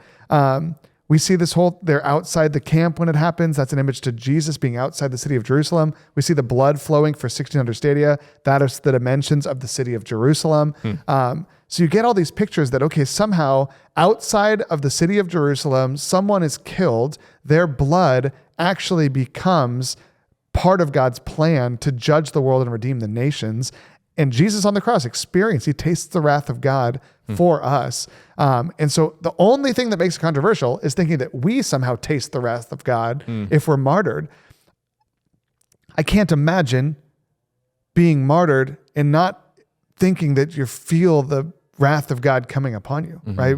We see they're outside the camp when it happens. That's an image to Jesus being outside the city of Jerusalem. We see the blood flowing for 1,600 stadia. That is the dimensions of the city of Jerusalem. So you get all these pictures that, okay, somehow outside of the city of Jerusalem, someone is killed. Their blood actually becomes part of God's plan to judge the world and redeem the nations. And Jesus on the cross he tastes the wrath of God for us. And so the only thing that makes it controversial is thinking that we somehow taste the wrath of God if we're martyred. I can't imagine being martyred and not thinking that you feel the wrath of God coming upon you, right?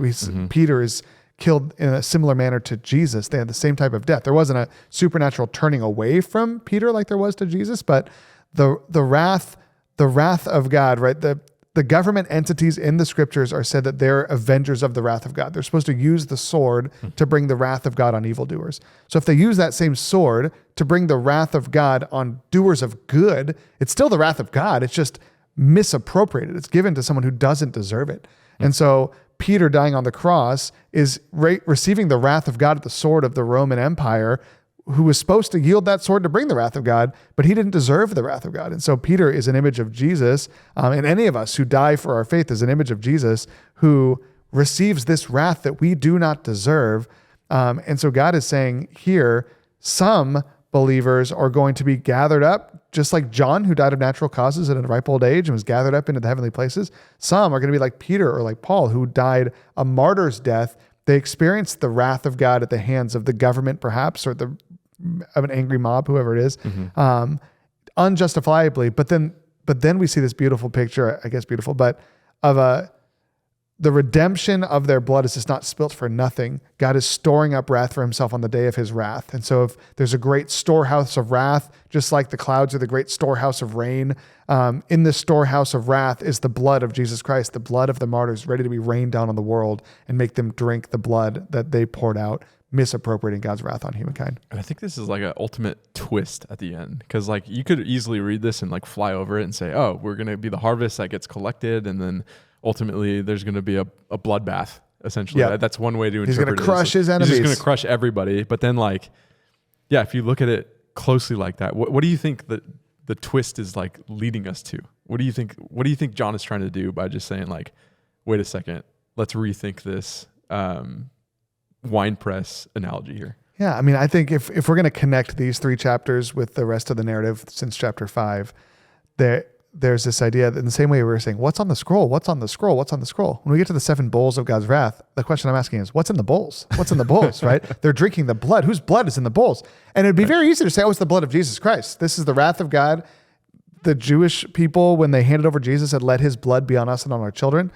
Peter is killed in a similar manner to Jesus. They had the same type of death. There wasn't a supernatural turning away from Peter like there was to Jesus, but the wrath of God, right? The government entities in the scriptures are said that they're avengers of the wrath of God. They're supposed to use the sword to bring the wrath of God on evildoers. So if they use that same sword to bring the wrath of God on doers of good, it's still the wrath of God. It's just misappropriated. It's given to someone who doesn't deserve it. And so Peter dying on the cross is receiving the wrath of God at the sword of the Roman Empire, who was supposed to yield that sword to bring the wrath of God, but he didn't deserve the wrath of God. And so Peter is an image of Jesus, and any of us who die for our faith is an image of Jesus who receives this wrath that we do not deserve. And so God is saying here, some believers are going to be gathered up, just like John, who died of natural causes at a ripe old age and was gathered up into the heavenly places. Some are going to be like Peter or like Paul, who died a martyr's death. They experienced the wrath of God at the hands of the government, perhaps, or of an angry mob, whoever it is, unjustifiably. But then we see this beautiful picture, I guess beautiful, but of the redemption of their blood is just not spilt for nothing. God is storing up wrath for himself on the day of his wrath. And so if there's a great storehouse of wrath, just like the clouds are the great storehouse of rain, in this storehouse of wrath is the blood of Jesus Christ, the blood of the martyrs, ready to be rained down on the world and make them drink the blood that they poured out, misappropriating God's wrath on humankind. And I think this is like an ultimate twist at the end, because like you could easily read this and like fly over it and say, oh, we're going to be the harvest that gets collected, and then ultimately there's going to be a bloodbath, essentially. Yeah. That's one way to interpret it. He's going to crush his enemies. He's just going to crush everybody. But then like, yeah, if you look at it closely like that, what do you think the twist is like leading us to? What do you think John is trying to do by just saying like, wait a second, let's rethink this wine press analogy here? Yeah, I mean, I think if we're going to connect these 3 chapters with the rest of the narrative since chapter 5, there's this idea that in the same way we were saying, what's on the scroll? What's on the scroll? What's on the scroll? When we get to the 7 bowls of God's wrath, the question I'm asking is, what's in the bowls? What's in the bowls, right? They're drinking the blood. Whose blood is in the bowls? And it'd be very easy to say, oh, it's the blood of Jesus Christ. This is the wrath of God. The Jewish people, when they handed over Jesus, had let his blood be on us and on our children.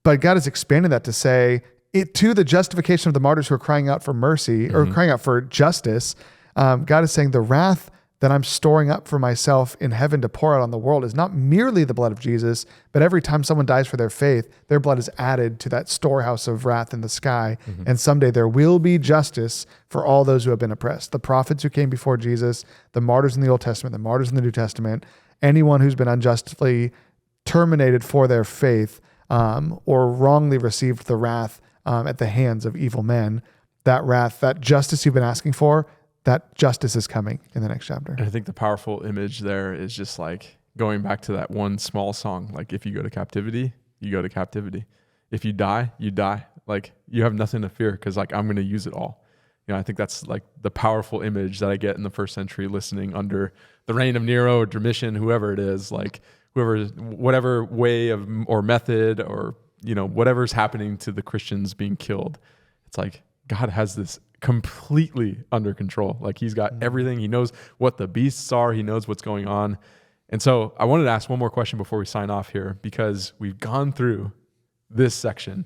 But God is expanding that to say, it to the justification of the martyrs who are crying out for mercy or crying out for justice. God is saying the wrath that I'm storing up for myself in heaven to pour out on the world is not merely the blood of Jesus, but every time someone dies for their faith, their blood is added to that storehouse of wrath in the sky. And someday there will be justice for all those who have been oppressed. The prophets who came before Jesus, the martyrs in the Old Testament, the martyrs in the New Testament, anyone who's been unjustly terminated for their faith or wrongly received the wrath at the hands of evil men, that wrath, that justice you've been asking for, that justice is coming in the next chapter. And I think the powerful image there is just like going back to that one small song. Like if you go to captivity, you go to captivity. If you die, you die. Like you have nothing to fear because like I'm going to use it all. You know, I think that's like the powerful image that I get in the first century listening under the reign of Nero or Domitian, whoever it is, like whatever way of or method or, you know, whatever's happening to the Christians being killed. It's like God has this completely under control. Like he's got everything. He knows what the beasts are. He knows what's going on. And so I wanted to ask one more question before we sign off here, because we've gone through this section,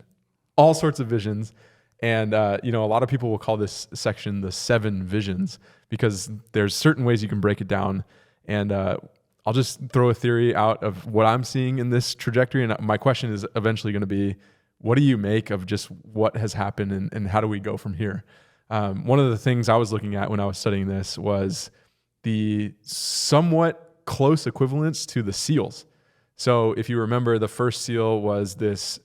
all sorts of visions. And, you know, a lot of people will call this section the 7 visions because there's certain ways you can break it down. And I'll just throw a theory out of what I'm seeing in this trajectory. And my question is eventually going to be, what do you make of just what has happened and how do we go from here? One of the things I was looking at when I was studying this was the somewhat close equivalence to the seals. So if you remember, the first seal was this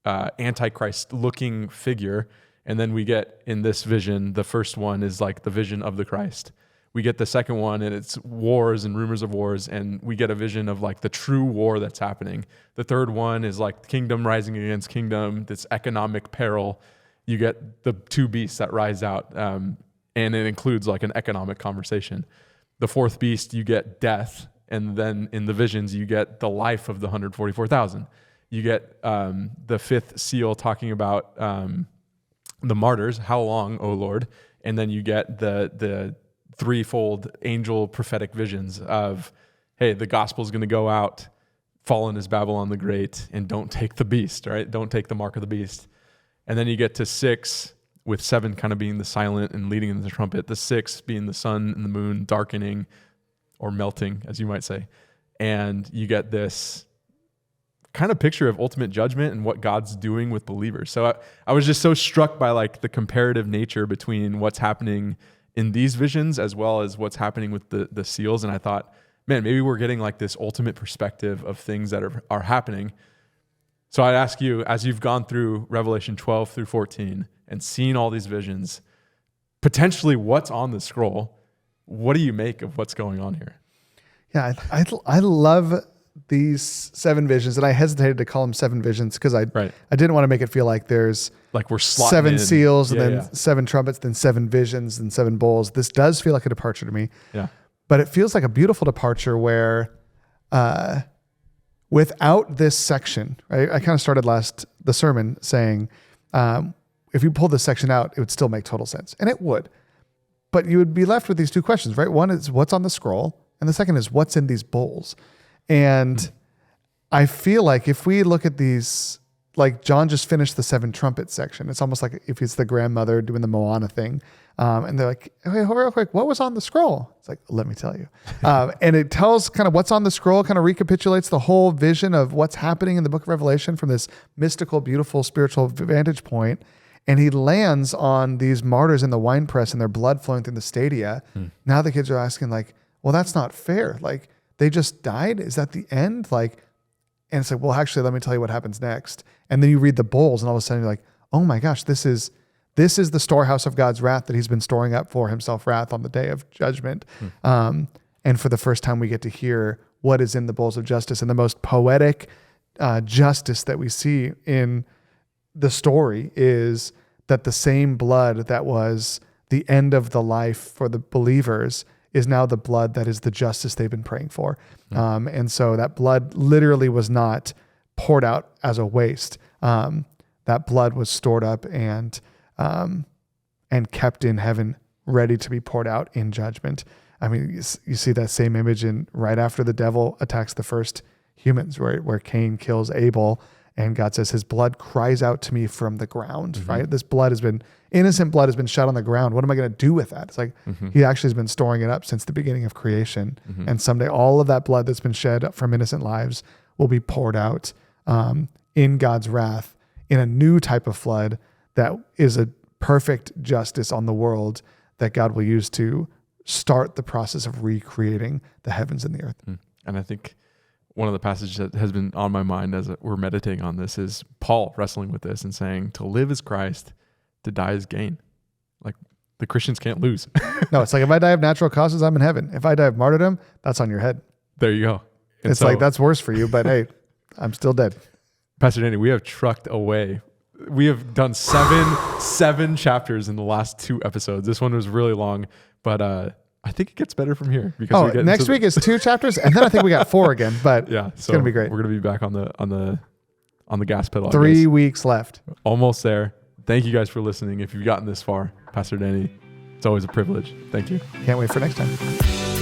Antichrist-looking figure, and then we get in this vision, the first one is like the vision of the Christ. We get the second one, and it's wars and rumors of wars, and we get a vision of like the true war that's happening. The third one is like kingdom rising against kingdom, this economic peril. You get the 2 beasts that rise out, and it includes like an economic conversation. The fourth beast, you get death, and then in the visions, you get the life of the 144,000. You get the fifth seal talking about the martyrs, how long, O Lord? And then you get the threefold angel prophetic visions of, hey, the gospel is going to go out, fallen is Babylon the Great, and don't take the beast, right? Don't take the mark of the beast. And then you get to 6, with 7 kind of being the silent and leading in the trumpet, the 6 being the sun and the moon darkening or melting, as you might say. And you get this kind of picture of ultimate judgment and what God's doing with believers. So I was just so struck by like the comparative nature between what's happening in these visions as well as what's happening with the seals. And I thought, man, maybe we're getting like this ultimate perspective of things that are happening. So I ask you, as you've gone through Revelation 12 through 14 and seen all these visions, potentially what's on the scroll, what do you make of what's going on here? Yeah, I love these 7 visions, and I hesitated to call them 7 visions because I didn't want to make it feel like there's like we're slotting 7 in. seals and then 7 trumpets, then 7 visions and 7 bowls. This does feel like a departure to me. Yeah. But it feels like a beautiful departure where without this section, right? I kind of started the sermon saying, if you pull this section out, it would still make total sense. And it would. But you would be left with these 2 questions, right? One is what's on the scroll, and the second is what's in these bowls. And I feel like if we look at these, like John just finished the 7 trumpet section. It's almost like if he's the grandmother doing the Moana thing. And they're like, hey, real quick, what was on the scroll? It's like, let me tell you. And it tells kind of what's on the scroll, kind of recapitulates the whole vision of what's happening in the book of Revelation from this mystical, beautiful, spiritual vantage point. And he lands on these martyrs in the winepress and their blood flowing through the stadia. Now the kids are asking like, well, that's not fair. Like, they just died? Is that the end? Like, and it's like, well, actually, let me tell you what happens next. And then you read the bowls and all of a sudden you're like, oh my gosh, this is the storehouse of God's wrath that he's been storing up for himself, wrath on the day of judgment. And for the first time we get to hear what is in the bowls of justice, and the most poetic justice that we see in the story is that the same blood that was the end of the life for the believers is now the blood that is the justice they've been praying for. And so that blood literally was not poured out as a waste. That blood was stored up and kept in heaven, ready to be poured out in judgment. I mean, you see that same image in right after the devil attacks the first humans, where Cain kills Abel, and God says his blood cries out to me from the ground, right? This innocent blood has been shed on the ground. What am I going to do with that? It's like he actually has been storing it up since the beginning of creation. And someday all of that blood that's been shed from innocent lives will be poured out in God's wrath in a new type of flood that is a perfect justice on the world that God will use to start the process of recreating the heavens and the earth. And I think one of the passages that has been on my mind as we're meditating on this is Paul wrestling with this and saying, to live is Christ, to die is gain. Like, the Christians can't lose. No, it's like, if I die of natural causes, I'm in heaven. If I die of martyrdom, that's on your head. There you go. And it's like, that's worse for you, but hey, I'm still dead. Pastor Danny, we have trucked away. We have done seven chapters in the last 2 episodes. This one was really long, but I think it gets better from here because next week is 2 chapters, and then I think we got 4 again. But yeah, it's gonna be great. We're gonna be back on the gas pedal. 3 weeks left. Almost there. Thank you guys for listening. If you've gotten this far, Pastor Danny, it's always a privilege. Thank you. Can't wait for next time.